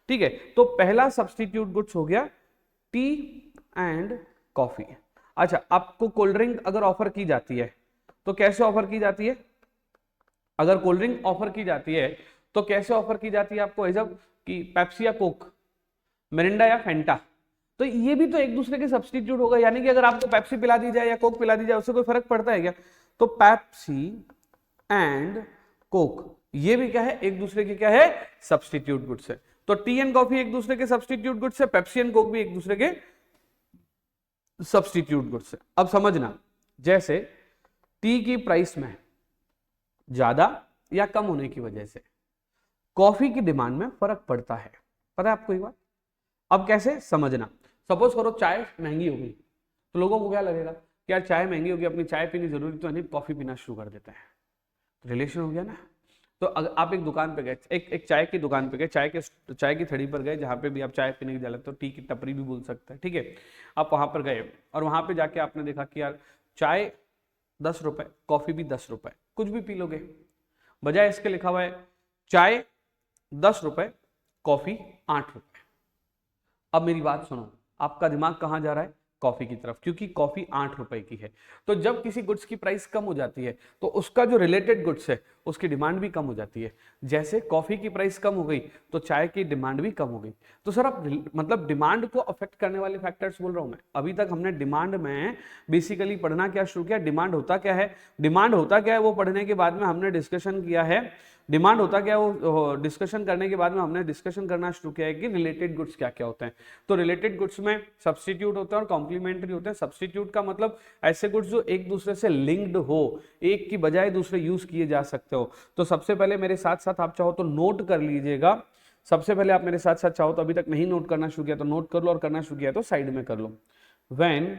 S1: ठीक है। तो पहला सब्स्टिट्यूट गुड्स हो गया टी एंड कॉफी। अच्छा, आपको कोल्ड ड्रिंक अगर ऑफर की जाती है तो कैसे ऑफर की जाती है? अगर कोल्ड ड्रिंक ऑफर की जाती है तो कैसे ऑफर की जाती है आपको? जब कि पेप्सी या कोक, मिरिंडा या फेंटा, तो ये भी तो एक दूसरे के सब्स्टिट्यूट होगा। यानी कि अगर आपको पेप्सी पिला दी जाए या कोक पिला दी जाए उससे कोई फर्क पड़ता है क्या? तो पेप्सी एंड कोक ये भी क्या है, एक दूसरे के क्या है, सब्स्टिट्यूट गुड्स है। तो टी एंड कॉफी एक दूसरे के सब्स्टिट्यूट गुड्स है, पेप्सी एंड कोक भी एक दूसरे के सब्स्टिट्यूट गुड्स है। अब समझना, जैसे टी की प्राइस में ज्यादा या कम होने की वजह से कॉफी की डिमांड में फर्क पड़ता है, पता है आपको ये बात? अब कैसे समझना, सपोज करो चाय महंगी हो गई तो लोगों को क्या लगेगा कि यार चाय महंगी होगी, अपनी चाय पीनी जरूरी तो नहीं, कॉफी पीना शुरू कर देते हैं। तो रिलेशन हो गया ना। तो अगर आप एक दुकान पे गए, एक चाय की दुकान पे गए, चाय की थड़ी पर गए, जहाँ पे भी आप चाय पीने की जरूरत, तो टी की टपरी भी बोल सकते हैं, ठीक है। आप वहां पर गए और वहां पे जाके आपने देखा कि यार चाय 10 रुपए, कॉफी भी 10 रुपए, कुछ भी पी लोगे, बजाय इसके लिखा हुआ है चाय 10 रुपए, कॉफी 8 रुपए। अब मेरी बात सुनो, आपका दिमाग कहां जा रहा है? कॉफी की तरफ, क्योंकि कॉफी 8 रुपए की है। तो जब किसी गुड्स की प्राइस कम हो जाती है तो उसका जो रिलेटेड गुड्स है उसकी डिमांड भी कम हो जाती है। जैसे कॉफी की प्राइस कम हो गई तो चाय की डिमांड भी कम हो गई। तो सर आप मतलब डिमांड को अफेक्ट करने वाले फैक्टर्स बोल रहा हूं मैं। अभी तक हमने डिमांड में बेसिकली पढ़ना क्या शुरू किया, डिमांड होता क्या है, डिमांड होता क्या है वो पढ़ने के बाद में हमने डिस्कशन किया है, डिमांड होता क्या है वो डिस्कशन करने के बाद में हमने डिस्कशन करना शुरू किया है कि रिलेटेड गुड्स क्या क्या होते हैं। तो रिलेटेड गुड्स में सब्स्टिट्यूट होते हैं और कॉम्प्लीमेंट्री होते हैं। सब्स्टिट्यूट का मतलब ऐसे गुड्स जो एक दूसरे से लिंक्ड हो, एक की बजाय दूसरे यूज किए जा सकते हो। तो सबसे पहले मेरे साथ साथ आप चाहो तो नोट कर लीजिएगा, सबसे पहले आप मेरे साथ साथ चाहो तो, अभी तक नहीं नोट करना शुरू किया तो नोट कर लो, और करना शुरू किया तो साइड में कर लो। When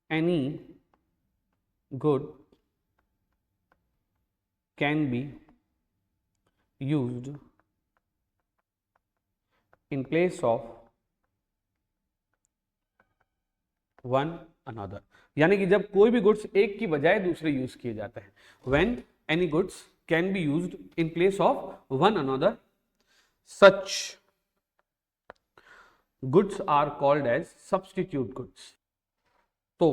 S1: any good can be used in place of one another, यानी कि जब कोई भी गुड्स एक की बजाय दूसरे यूज किए जाते हैं। when any goods can be used in place of one another, such goods are called as substitute goods। तो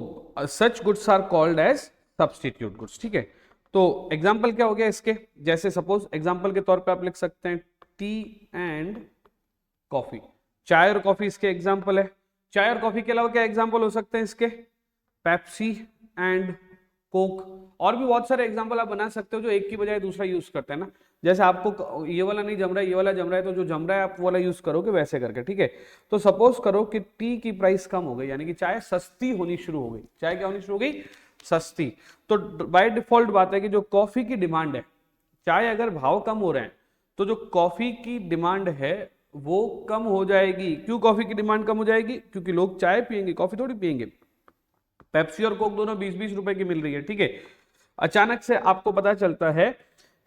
S1: such goods are called as substitute goods, ठीक है। तो एग्जाम्पल क्या हो गया इसके, जैसे सपोज एग्जाम्पल के तौर पे आप लिख सकते हैं टी एंड कॉफी, चाय और कॉफी इसके एग्जाम्पल है। चाय और कॉफी के अलावा क्या एग्जाम्पल हो सकते हैं इसके? पेप्सी एंड कोक, और भी बहुत सारे एग्जाम्पल आप बना सकते हो जो एक की बजाय दूसरा यूज करते हैं ना। जैसे आपको ये वाला नहीं जम रहा है, ये वाला जम रहा है, तो जो जम रहा है आप वो वाला यूज करोगे वैसे करके, ठीक है। तो सपोज करो कि टी की प्राइस कम हो गई, यानी कि चाय सस्ती होनी शुरू हो गई। चाय क्या होनी शुरू हो गई? सस्ती। तो बाय डिफॉल्ट बात है कि जो कॉफी की डिमांड है, चाय अगर भाव कम हो रहे हैं तो जो कॉफी की डिमांड है वो कम हो जाएगी। क्यों कॉफी की डिमांड कम हो जाएगी? क्योंकि लोग चाय पियेंगे, कॉफी थोड़ी पियेंगे। पेप्सी और कोक दोनों 20-20 रुपए की मिल रही है, ठीक है। अचानक से आपको पता चलता है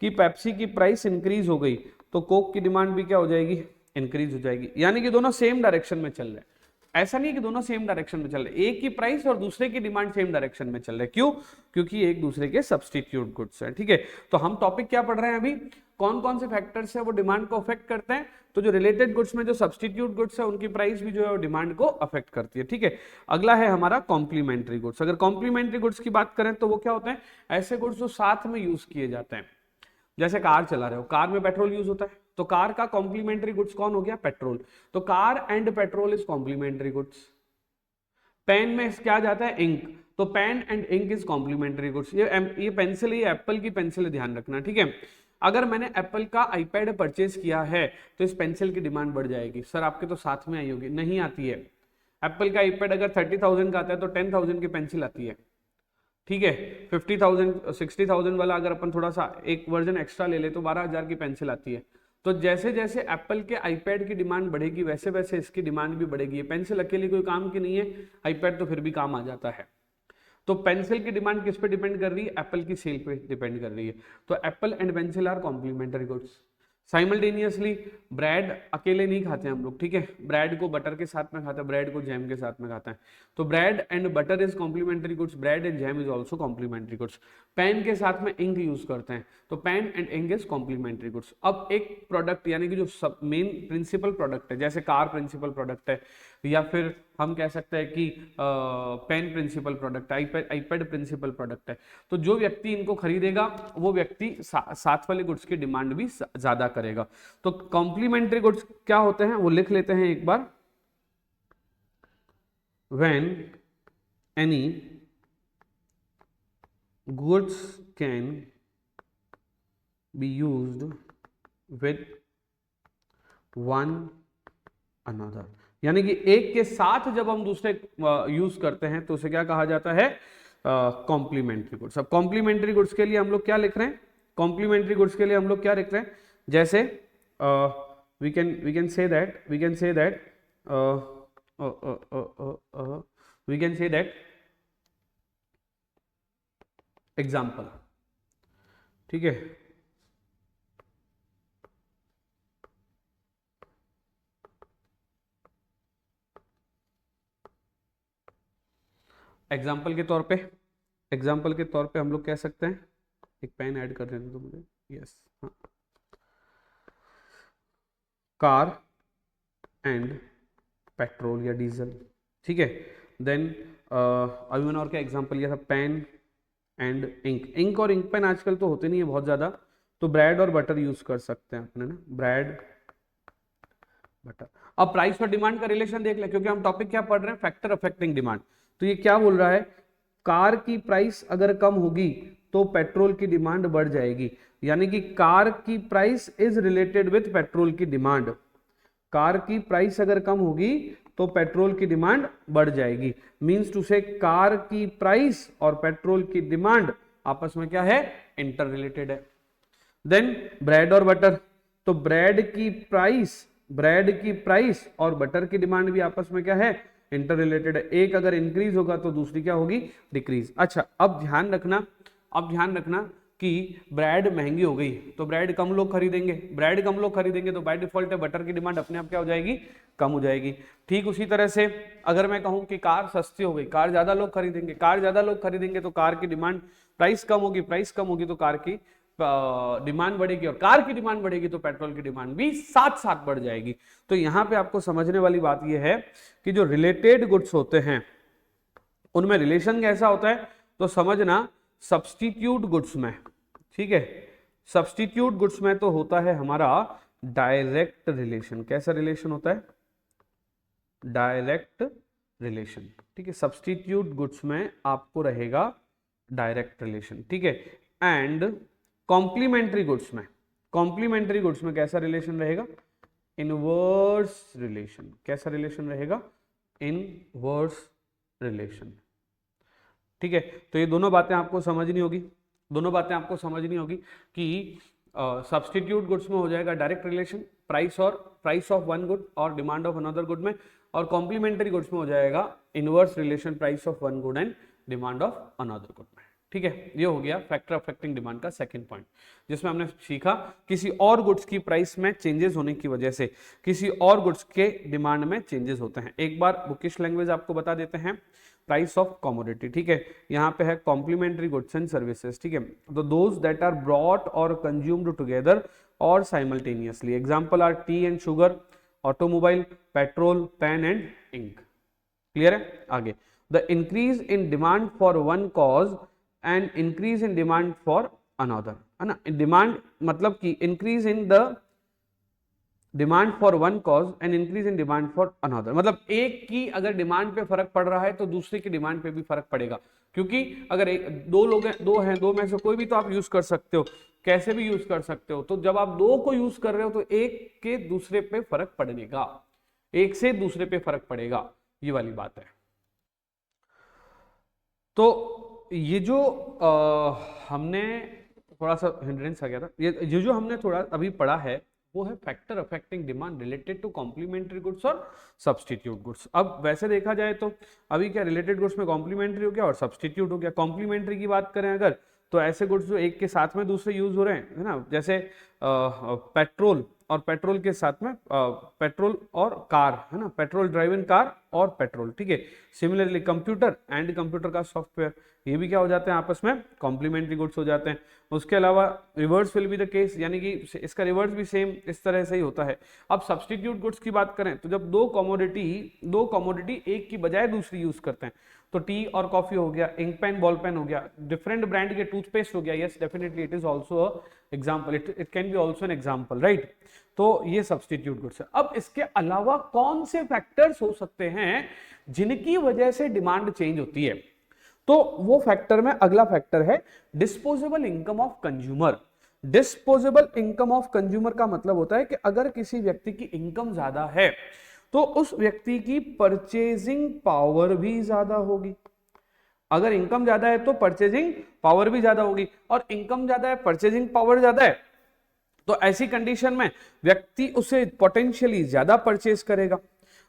S1: कि पेप्सी की प्राइस इंक्रीज हो गई तो कोक की डिमांड भी क्या हो जाएगी? इंक्रीज हो जाएगी। यानी कि दोनों सेम डायरेक्शन में चल रहे हैं। ऐसा नहीं कि दोनों सेम डायरेक्शन में चल रहे, एक की प्राइस और दूसरे की डिमांड सेम डायरेक्शन में चल रहे। क्यों? क्योंकि एक दूसरे के सब्स्टिट्यूट गुड्स हैं, ठीक है। तो हम टॉपिक क्या पढ़ रहे हैं अभी? कौन कौन से फैक्टर्स है वो डिमांड को अफेक्ट करते हैं, तो जो रिलेटेड गुड्स में जो सब्स्टिट्यूट गुड्स है उनकी प्राइस भी जो है वो डिमांड को अफेक्ट करती है, ठीक है। अगला है हमारा कॉम्प्लीमेंट्री गुड्स। अगर कॉम्प्लीमेंट्री गुड्स की बात करें तो वो क्या होते हैं, ऐसे गुड्स जो साथ में यूज किए जाते हैं। जैसे कार चला रहे हो, कार में पेट्रोल यूज होता है, तो कार का कॉम्प्लीमेंट्री गुड्स कौन हो गया, पेट्रोल। तो car and petrol is complementary goods. Pen में क्या जाता है, इंक, तो pen and ink is complementary goods. ये पेंसिल, ये एप्पल की पेंसिल है, ध्यान रखना, ठीक है। अगर मैंने एप्पल का आईपैड परचेज किया है तो इस पेंसिल की डिमांड बढ़ जाएगी। सर आपके तो साथ में आई होगी, नहीं आती है। एप्पल का आईपैड अगर 30,000 का आता है तो 10,000 की पेंसिल आती है, ठीक है। 50,000 60,000 वाला अगर अपन थोड़ा सा एक वर्जन एक्स्ट्रा ले ले तो 12,000 की पेंसिल आती है। तो जैसे जैसे एप्पल के आईपैड की डिमांड बढ़ेगी वैसे वैसे इसकी डिमांड भी बढ़ेगी। ये पेंसिल अकेली कोई काम की नहीं है, आईपैड तो फिर भी काम आ जाता है। तो पेंसिल की डिमांड किस पे डिपेंड कर रही है, एप्पल की सेल पे डिपेंड कर रही है। तो apple and pencil are complementary goods. Simultaneously bread अकेले नहीं खाते हम लोग, ठीक है। ब्रेड को बटर के साथ में खाते हैं, ब्रेड को जैम के साथ में खाते हैं। तो bread and butter is complementary goods, bread and jam is also complementary goods. Pen के साथ में इंक यूज करते हैं, तो pen and ink is complementary goods. अब एक प्रोडक्ट यानी कि जो सब मेन प्रिंसिपल प्रोडक्ट है, जैसे कार प्रिंसिपल प्रोडक्ट है, या फिर हम कह सकते हैं कि पेन प्रिंसिपल प्रोडक्ट है, आईपैड प्रिंसिपल प्रोडक्ट है, तो जो व्यक्ति इनको खरीदेगा वो व्यक्ति साथ वाले गुड्स की डिमांड भी ज्यादा करेगा। तो कॉम्प्लीमेंट्री गुड्स क्या होते हैं वो लिख लेते हैं एक बार। When any goods can be used with one another, यानी कि एक के साथ जब हम दूसरे यूज करते हैं तो उसे क्या कहा जाता है, कॉम्प्लीमेंट्री गुड्स। अब कॉम्प्लीमेंट्री गुड्स के लिए हम लोग क्या लिख रहे हैं, कॉम्प्लीमेंट्री गुड्स के लिए हम लोग क्या लिख रहे हैं, जैसे we can say that we can say that example, ठीक है। एग्जाम्पल के तौर पे हम लोग कह सकते हैं, एक पेन ऐड कर देते तो मुझे, यस, हाँ, कार एंड पेट्रोल या डीजल, ठीक है। देन अभी मैंने और क्या एग्जाम्पल लिया था, पेन एंड इंक। इंक और इंक पेन आजकल तो होते नहीं है बहुत ज्यादा, तो ब्रेड और बटर यूज कर सकते हैं अपने ना, ब्रेड बटर। अब प्राइस और डिमांड का रिलेशन देख ले, क्योंकि हम टॉपिक क्या पढ़ रहे हैं, फैक्टर अफेक्टिंग डिमांड। तो ये क्या बोल रहा है, कार की प्राइस अगर कम होगी तो पेट्रोल की डिमांड बढ़ जाएगी, यानी कि कार की price is related with petrol की डिमांड। कार की प्राइस अगर कम होगी तो पेट्रोल की डिमांड बढ़ जाएगी। मींस टू से कार की प्राइस और पेट्रोल की डिमांड आपस में क्या है, इंटर रिलेटेड है। देन ब्रेड और बटर, तो ब्रेड की प्राइस और बटर की डिमांड भी आपस में क्या है, इंटर रिलेटेड है। एक अगर इंक्रीज होगा तो दूसरी क्या होगी, डिक्रीज। अच्छा, अब ध्यान रखना कि ब्रेड महंगी हो गई तो ब्रेड कम लोग खरीदेंगे, तो बाय डिफॉल्ट बटर की डिमांड अपने आप क्या हो जाएगी, कम हो जाएगी। ठीक उसी तरह से अगर मैं कहूं कि कार सस्ती हो गई, कार ज्यादा लोग खरीदेंगे तो कार की डिमांड, प्राइस कम होगी तो कार की डिमांड बढ़ेगी, और कार की डिमांड बढ़ेगी तो पेट्रोल की डिमांड भी साथ साथ बढ़ जाएगी। तो यहां पे आपको समझने वाली बात यह है कि जो रिलेटेड गुड्स होते हैं उनमें रिलेशन कैसा होता है, तो समझना सब्स्टिट्यूट गुड्स में, ठीक है, सब्स्टिट्यूट गुड्स में तो होता है हमारा डायरेक्ट रिलेशन। कैसा रिलेशन होता है, डायरेक्ट रिलेशन, ठीक है। सब्स्टिट्यूट गुड्स में आपको रहेगा डायरेक्ट रिलेशन, ठीक है। एंड कॉम्प्लीमेंट्री गुड्स में कैसा रिलेशन रहेगा, इनवर्स रिलेशन। कैसा रिलेशन रहेगा, इनवर्स रिलेशन, ठीक है। तो ये दोनों बातें आपको समझनी होगी कि सब्स्टिट्यूट गुड्स में हो जाएगा direct relation, price of one good और डिमांड ऑफ अनदर गुड में, और कॉम्प्लीमेंट्री गुड्स में हो जाएगा inverse relation, price of one good and demand of another good में। ठीक है, ये हो गया फैक्टर अफेक्टिंग डिमांड का सेकंड पॉइंट, जिसमें हमने सीखा किसी और गुड्स की प्राइस में चेंजेस होने की वजह से किसी और गुड्स के डिमांड में चेंजेस होते हैं। एक बार बुकिश लैंग्वेज आपको बता देते हैं, प्राइस ऑफ कमोडिटी, ठीक है, यहाँ पे है कॉम्प्लीमेंट्री गुड्स एंड सर्विसेज, ठीक है, तो दोज दैट आर ब्रॉट और कंज्यूम्ड टुगेदर और simultaneously, example are tea and sugar, automobile, petrol, pen and ink. Clear है? आगे, the increase in demand for one cause and increase in demand for another, है ना, डिमांड मतलब कि increase in the demand for one cause and increase in demand for another, मतलब एक की अगर डिमांड पे फर्क पड़ रहा है तो दूसरे की डिमांड पे भी फर्क पड़ेगा, क्योंकि अगर दो लोग हैं, दो में से कोई भी तो आप यूज कर सकते हो, कैसे भी यूज कर सकते हो, तो जब आप दो को यूज कर रहे हो तो एक के दूसरे पे फर्क पड़ेगा, एक से दूसरे पे फर्क पड़ेगा, ये वाली बात है। तो ये जो हमने थोड़ा सा हिंड्रेंस आ गया था, ये जो हमने थोड़ा अभी पढ़ा है वो है factor affecting demand related to complementary goods और सब्सटीट्यूट गुड्स। अब वैसे देखा जाए तो अभी क्या रिलेटेड गुड्स में कॉम्प्लीमेंट्री हो गया और सब्सटीट्यूट हो गया। कॉम्प्लीमेंट्री की बात करें अगर तो ऐसे गुड्स जो एक के साथ में दूसरे यूज हो रहे हैं, है ना, जैसे पेट्रोल और पेट्रोल के साथ में पेट्रोल और कार, है ना, पेट्रोल ड्राइवन कार और पेट्रोल, ठीक है। सिमिलरली कंप्यूटर एंड कंप्यूटर का सॉफ्टवेयर, ये भी क्या हो जाते हैं आपस में कॉम्प्लीमेंट्री गुड्स हो जाते हैं। उसके अलावा reverse will be the case, यानी कि इसका रिवर्स भी सेम इस तरह से ही होता है। अब सब्सटीट्यूट गुड्स की बात करें तो जब दो कमोडिटी एक की बजाय दूसरी यूज करते हैं, तो टी और कॉफी हो गया, इंक पेन बॉल पेन हो गया, डिफरेंट ब्रांड के टूथपेस्ट हो गया, yes definitely it is also a example, it can be also an example, right. तो ये सब्सटीट्यूट गुड्स है। अब इसके अलावा कौन से फैक्टर्स हो सकते हैं जिनकी वजह से डिमांड चेंज होती है, तो वो फैक्टर में अगला फैक्टर है disposable income of consumer. Disposable income of consumer का मतलब होता है कि अगर किसी व्यक्ति की इनकम ज्यादा है तो उस व्यक्ति की परचेजिंग पावर भी ज्यादा होगी। अगर इनकम ज्यादा है तो परचेजिंग पावर भी ज्यादा होगी, और इनकम ज्यादा है परचेजिंग पावर ज्यादा है, तो ऐसी कंडीशन में व्यक्ति उसे पोटेंशियली ज्यादा परचेज करेगा,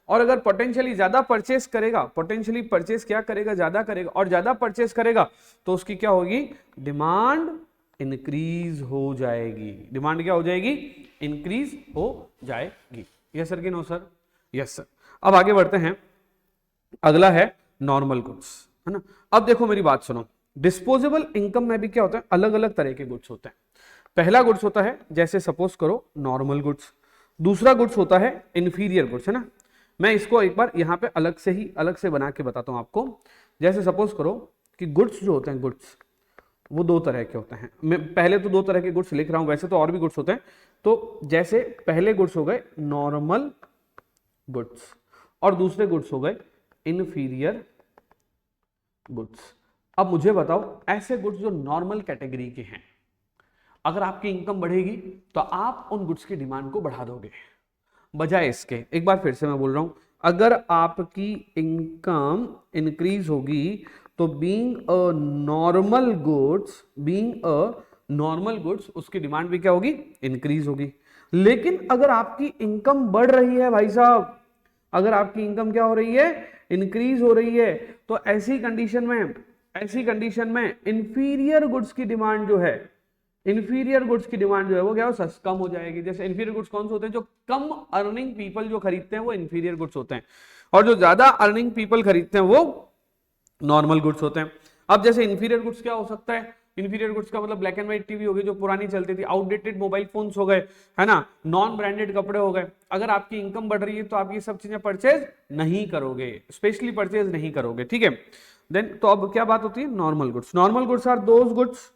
S1: और अगर पोटेंशियली ज्यादा परचेज करेगा, पोटेंशियली परचेज क्या करेगा, ज्यादा करेगा, और ज्यादा परचेज करेगा तो उसकी क्या होगी, डिमांड इंक्रीज हो जाएगी। डिमांड क्या हो जाएगी, इंक्रीज हो जाएगी। यस सर कि नो सर? Yes sir. अब आगे बढ़ते हैं, अगला है नॉर्मल गुड्स, है ना। अब देखो मेरी बात सुनो, डिस्पोजेबल इनकम में भी क्या होता है, अलग अलग तरह के गुड्स होते हैं। पहला गुड्स होता है जैसे सपोज करो नॉर्मल गुड्स, दूसरा गुड्स होता है इंफीरियर गुड्स, है ना। मैं इसको एक बार यहाँ पे अलग से बना के बताता हूँ आपको। जैसे सपोज करो कि गुड्स जो होते हैं, गुड्स वो दो तरह के होते हैं। मैं पहले तो दो तरह के गुड्स लिख रहा हूँ, वैसे तो और भी गुड्स होते हैं। तो जैसे पहले गुड्स हो गए नॉर्मल गुड्स और दूसरे गुड्स हो गए इंफीरियर गुड्स। अब मुझे बताओ ऐसे गुड्स जो नॉर्मल कैटेगरी के हैं, अगर आपकी इनकम बढ़ेगी तो आप उन गुड्स की डिमांड को बढ़ा दोगे, बजाय इसके, एक बार फिर से मैं बोल रहा हूं, अगर आपकी इनकम इंक्रीज होगी तो बीइंग अ नॉर्मल गुड्स उसकी डिमांड भी क्या होगी, इंक्रीज होगी। लेकिन अगर आपकी इनकम बढ़ रही है भाई साहब, अगर आपकी इनकम क्या हो रही है, इंक्रीज हो रही है, तो ऐसी कंडीशन में इंफीरियर गुड्स की डिमांड जो है, इंफीरियर गुड्स की डिमांड जो है वो क्या हो, कम हो जाएगी। जैसे इंफीरियर गुड्स कौन से होते हैं, जो कम अर्निंग पीपल जो खरीदते हैं वो इंफीरियर गुड्स होते हैं, और जो ज्यादा अर्निंग पीपल खरीदते हैं वो नॉर्मल गुड्स होते हैं। अब जैसे इंफीरियर गुड्स क्या हो सकता है, इंफीरियर गुड्स का मतलब ब्लैक एंड व्हाइट टीवी हो गई जो पुरानी चलती थी, आउटडेटेड मोबाइल फोन्स हो गए, है ना, नॉन ब्रांडेड कपड़े हो गए। अगर आपकी इनकम बढ़ रही है तो आप ये सब चीजें परचेज नहीं करोगे, स्पेशली परचेज नहीं करोगे, ठीक है। देन तो अब क्या बात होती है, normal goods. Normal goods are those goods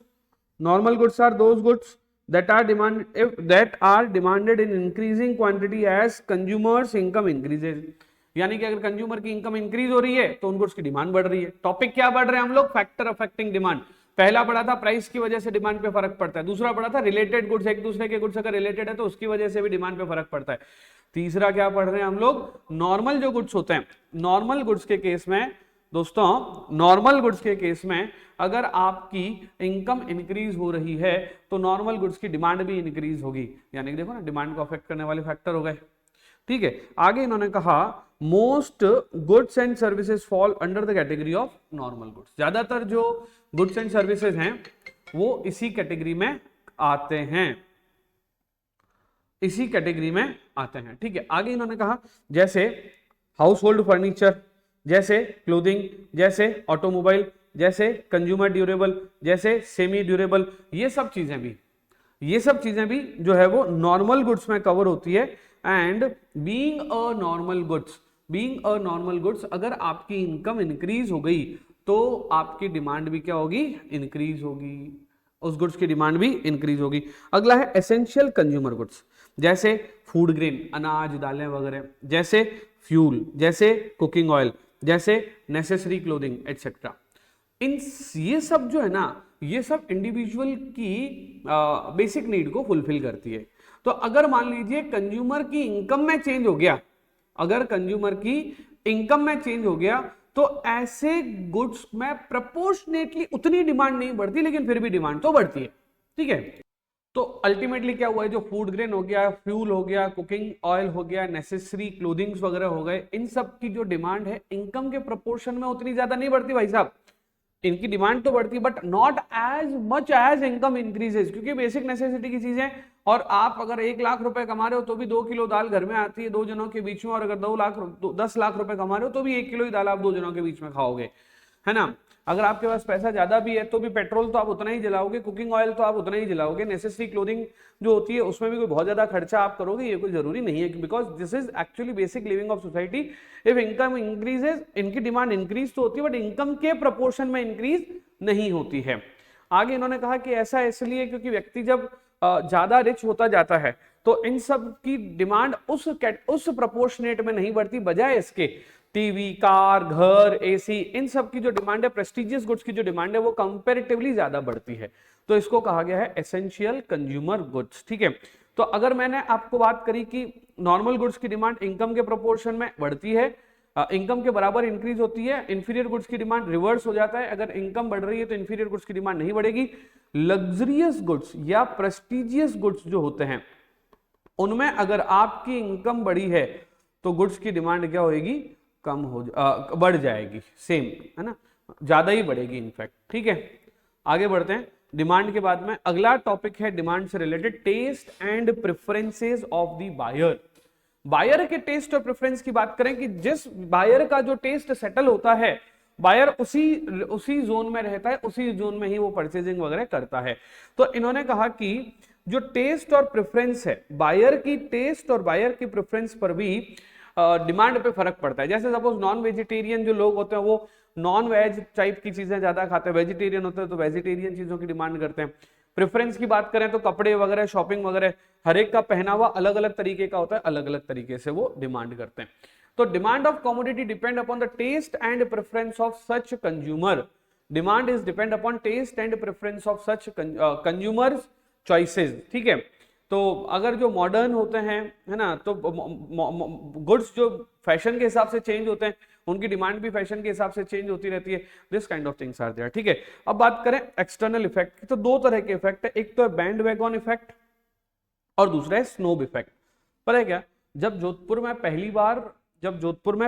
S1: that are demanded in increasing quantity as consumers income increases। यानी कि अगर कंज्यूमर की इनकम इंक्रीज हो रही है तो उन गुड्स की डिमांड बढ़ रही है। टॉपिक क्या बढ़ रहे हैं हम लोग, फैक्टर अफेक्टिंग डिमांड। पहला पढ़ा था प्राइस की वजह से डिमांड पे फर्क पड़ता है, दूसरा पढ़ा था रिलेटेड गुड्स, एक दूसरे के गुड्स अगर रिलेटेड है तो उसकी वजह से भी डिमांड पे फर्क पड़ता है। तीसरा क्या पढ़ रहे हैं हम लोग, नॉर्मल जो गुड्स होते हैं। नॉर्मल गुड्स के केस में दोस्तों, नॉर्मल गुड्स के केस में अगर आपकी इनकम इंक्रीज हो रही है तो नॉर्मल गुड्स की डिमांड भी इंक्रीज होगी। यानी कि देखो ना, डिमांड को अफेक्ट करने वाले फैक्टर हो गए, ठीक है। आगे इन्होंने कहा most goods and services fall under the category of normal goods. ज्यादातर जो गुड्स एंड सर्विसेज हैं वो इसी कैटेगरी में आते हैं, इसी कैटेगरी में आते हैं। ठीक है, आगे इन्होंने कहा जैसे हाउस होल्ड फर्नीचर, जैसे क्लोथिंग, जैसे ऑटोमोबाइल, जैसे कंज्यूमर ड्यूरेबल, जैसे सेमी ड्यूरेबल, ये सब चीजें भी जो है वो नॉर्मल गुड्स में कवर होती है। And being a normal goods, अगर आपकी इनकम इंक्रीज हो गई तो आपकी डिमांड भी क्या होगी, इंक्रीज होगी, उस गुड्स की डिमांड भी इंक्रीज होगी। अगला है एसेंशियल कंज्यूमर गुड्स, जैसे फूड ग्रेन, अनाज दालें वगैरह, जैसे फ्यूल, जैसे कुकिंग ऑयल, जैसे नेसेसरी क्लोथिंग एटसेट्रा। ये सब जो है ना, ये सब इंडिविजुअल की बेसिक नीड को फुलफिल करती है। तो अगर मान लीजिए कंज्यूमर की इनकम में चेंज हो गया, अगर कंज्यूमर की इनकम में चेंज हो गया तो ऐसे गुड्स में प्रोपोर्शनेटली उतनी डिमांड नहीं बढ़ती, लेकिन फिर भी डिमांड तो बढ़ती है। ठीक है, तो अल्टीमेटली क्या हुआ है, जो फूड ग्रेन हो गया, फ्यूल हो गया, कुकिंग ऑयल हो गया, नेसेसरी क्लोथिंग्स वगैरह हो गए, इन सब की जो डिमांड है इनकम के प्रोपोर्शन में उतनी ज्यादा नहीं बढ़ती भाई साहब। इनकी डिमांड तो बढ़ती है but not as much as income increases, क्योंकि बेसिक नेसेसिटी की चीजें। और आप अगर 1 लाख रुपए कमा रहे हो तो भी 2 किलो दाल घर में आती है 2 जनों के बीच में, और अगर 10 लाख रुपए कमा रहे हो तो भी 1 किलो ही दाल आप 2 जनों के बीच में खाओगे, है ना। अगर आपके पास पैसा ज्यादा भी है तो भी पेट्रोल तो आप उतना ही जलाओगे, कुकिंग ऑयल तो आप उतना ही जलाओगे, नेसेसरी क्लोथिंग जो होती है उसमें भी कोई बहुत ज्यादा खर्चा आप करोगे, ये कोई जरूरी नहीं है, because this is actually basic living of society. If income increases, इनकी डिमांड इंक्रीज तो होती है बट इनकम के प्रपोर्शन में इंक्रीज नहीं होती है। आगे इन्होंने कहा कि ऐसा इसलिए क्योंकि व्यक्ति जब ज्यादा रिच होता जाता है तो इन सब की डिमांड उस प्रपोर्शनेट में नहीं बढ़ती, बजाय इसके टीवी, कार, घर, एसी, इन सब की जो डिमांड है, प्रेस्टिजियस गुड्स की जो डिमांड है वो कंपैरेटिवली ज्यादा बढ़ती है। तो इसको कहा गया है एसेंशियल कंज्यूमर गुड्स। ठीक है, तो अगर मैंने आपको बात करी कि नॉर्मल गुड्स की डिमांड इनकम के प्रोपोर्शन में बढ़ती है, इनकम के बराबर इंक्रीज होती है, इंफीरियर गुड्स की डिमांड रिवर्स हो जाता है, अगर इनकम बढ़ रही है तो इंफीरियर गुड्स की डिमांड नहीं बढ़ेगी। लग्जरियस गुड्स या प्रेस्टिजियस गुड्स जो होते हैं उनमें अगर आपकी इनकम बढ़ी है तो गुड्स की डिमांड क्या होगी, बढ़ जाएगी, सेम, है ना, ज्यादा ही बढ़ेगी इनफैक्ट। ठीक है, आगे बढ़ते हैं। डिमांड के बाद में अगला टॉपिक है डिमांड से related taste and preferences of the buyer. Buyer के टेस्ट और प्रेफरेंस की बात करें कि जिस बायर का जो टेस्ट सेटल होता है, बायर उसी जोन में रहता है, उसी जोन में ही वो परचेजिंग वगैरह करता है। तो इन्होंने कहा कि जो टेस्ट और प्रेफरेंस है, बायर की टेस्ट और बायर की प्रेफरेंस पर भी डिमांड पे फर्क पड़ता है। जैसे सपोज नॉन वेजिटेरियन जो लोग होते हैं वो नॉन वेज टाइप की चीजें ज्यादा खाते हैं, वेजिटेरियन होते हैं तो वेजिटेरियन चीजों की डिमांड करते हैं। प्रेफरेंस की बात करें तो कपड़े वगैरह, शॉपिंग वगैरह, हर एक का पहनावा अलग अलग तरीके का होता है, अलग अलग तरीके से वो डिमांड करते हैं। तो demand of commodity depend upon the taste and preference of such consumer. Demand is depend upon taste and preference of such consumers choices. ठीक है, तो अगर जो मॉडर्न होते हैं, है ना, तो गुड्स जो फैशन के हिसाब से चेंज होते हैं, उनकी डिमांड भी फैशन के हिसाब से चेंज होती रहती है। This kind of things are there. ठीक है, अब बात करें एक्सटर्नल इफेक्ट की, तो 2 तरह के इफेक्ट है, एक तो है बैंड वैगन इफेक्ट और दूसरा है स्नोब इफेक्ट। पर है क्या, जब जोधपुर में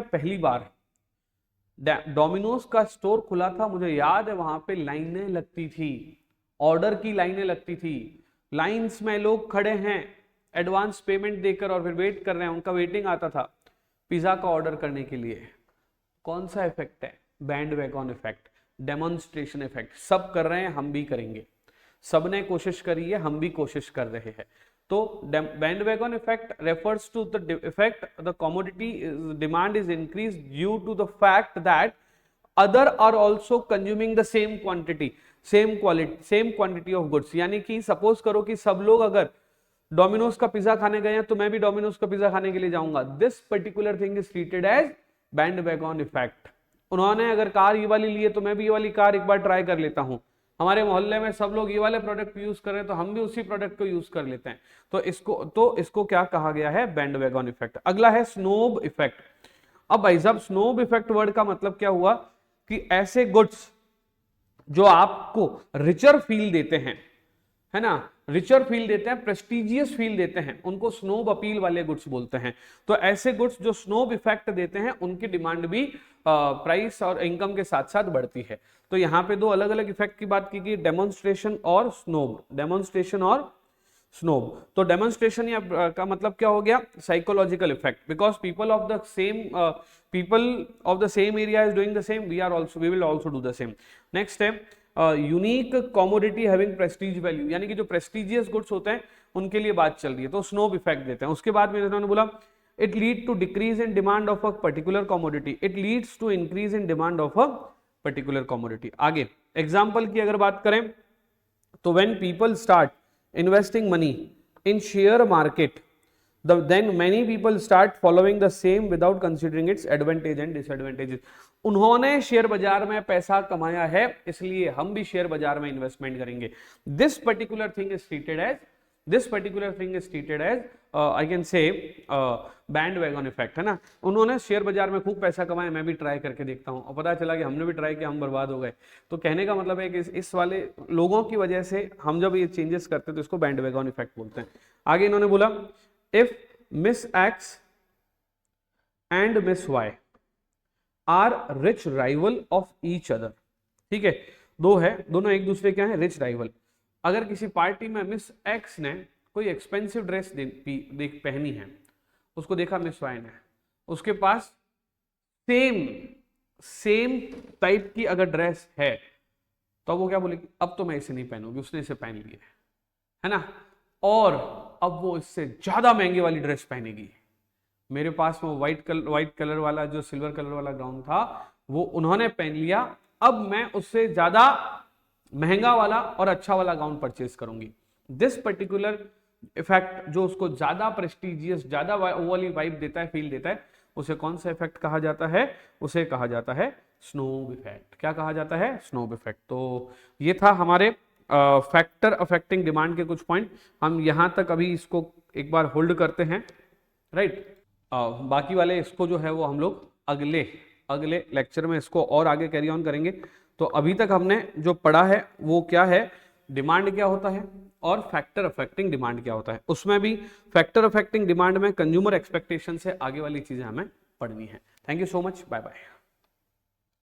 S1: पहली बार डोमिनोज का स्टोर खुला था, मुझे याद है वहां पे लाइनें लगती थी, ऑर्डर की लाइनें लगती थी, लाइंस में लोग खड़े हैं एडवांस पेमेंट देकर और फिर वेट कर रहे हैं, उनका वेटिंग आता था पिज्जा का ऑर्डर करने के लिए। कौन सा इफेक्ट है, band wagon effect, demonstration effect. सब कर रहे हैं, हम भी करेंगे, सबने कोशिश करी है, हम भी कोशिश कर रहे हैं। तो bandwagon effect refers to the effect the commodity demand is increase due to the fact that other are also consuming the same quantity, same quantity of goods. यानी कि सपोज करो कि सब लोग अगर डोमिनोज का पिज्जा खाने गए हैं तो मैं भी डोमिनोज का पिज्जा खाने के लिए जाऊंगा। This particular thing is treated as band wagon effect. उन्होंने अगर कार ये वाली ली है तो मैं भी ये वाली कार एक बार ट्राई कर लेता हूं। हमारे मोहल्ले में सब लोग ये वाले प्रोडक्ट यूज कर रहे हैं तो हम भी उसी प्रोडक्ट को यूज कर लेते हैं। तो इसको क्या कहा गया है, बैंड वैगन इफेक्ट। अगला है स्नोब इफेक्ट। अब भाई साहब स्नोब इफेक्ट वर्ड का मतलब क्या हुआ कि ऐसे गुड्स जो आपको रिचर फील देते हैं, है ना, रिचर फील देते हैं, प्रेस्टिजियस फील देते हैं, उनको स्नोब अपील वाले गुड्स बोलते हैं। तो ऐसे गुड्स जो स्नोब इफेक्ट देते हैं उनकी डिमांड भी प्राइस और इनकम के साथ साथ बढ़ती है। तो यहाँ पे दो अलग अलग इफेक्ट की बात की गई, डेमोन्स्ट्रेशन और स्नोब, डेमोन्स्ट्रेशन और स्नोब। तो डेमोन्स्ट्रेशन या का मतलब क्या हो गया, psychological effect, because people of the same area is doing the same, we will also do the same. Next है unique commodity having Prestige value, यानी कि जो प्रेस्टिजियस गुड्स होते हैं उनके लिए बात चल रही है, तो स्नोब इफेक्ट देते हैं। उसके बाद में इन्होंने बोला it lead to decrease in demand of a particular commodity, it leads to increase in demand of a particular commodity. आगे एग्जाम्पल की अगर बात करें तो when people start investing money in share market, then many people start following the same without considering its advantage and disadvantages. उन्होंने शेयर बाजार में पैसा कमाया है इसलिए हम भी शेयर बाजार में इन्वेस्टमेंट करेंगे। This particular thing is treated as I can say bandwagon effect, है ना। उन्होंने शेयर बाजार में खूब पैसा कमाया, मैं भी ट्राई करके देखता हूँ, और पता चला कि हमने भी ट्राई किया, हम बर्बाद हो गए। तो कहने का मतलब है कि इस वाले लोगों की वजह से हम जब ये चेंजेस करते हैं तो इसको बैंडवैगन इफेक्ट बोलते हैं। आगे इन्होंने बोला if Miss X and Miss Y are rich rival of each other, ठीक है, दो है, दोनों एक दूसरे क्या है, रिच राइवल। अगर किसी पार्टी में मिस एक्स ने कोई एक्सपेंसिव ड्रेस देख पहनी है, उसको देखा मिस वाई ने, उसके पास सेम टाइप की अगर ड्रेस है तो वो क्या बोलेगी, अब तो मैं इसे नहीं पहनूंगी, उसने इसे पहन ली है ना, और अब वो इससे ज्यादा महंगी वाली ड्रेस पहनेगी। मेरे पास वो व्हाइट कलर वाला जो सिल्वर कलर वाला गाउन था वो उन्होंने पहन लिया, अब मैं उससे ज्यादा महंगा वाला और अच्छा वाला गाउन परचेज करूंगी। दिस पर्टिकुलर इफेक्ट जो उसको ज्यादा प्रेस्टिजियस, ज्यादा वो वाली वाइब देता है, फील देता है, उसे कौन सा इफेक्ट कहा जाता है, उसे कहा जाता है स्नोब इफेक्ट। क्या कहा जाता है, स्नोब इफेक्ट। तो ये था हमारे फैक्टर अफेक्टिंग डिमांड के कुछ पॉइंट। हम यहां तक अभी इसको एक बार होल्ड करते हैं, राइट। बाकी वाले इसको जो है वो हम लोग अगले लेक्चर में इसको और आगे कैरी ऑन करेंगे। तो अभी तक हमने जो पढ़ा है वो क्या है, डिमांड क्या होता है और फैक्टर अफेक्टिंग डिमांड क्या होता है। उसमें भी फैक्टर अफेक्टिंग डिमांड में कंज्यूमर एक्सपेक्टेशन से आगे वाली चीजें हमें पढ़नी है। Thank you so much, bye bye.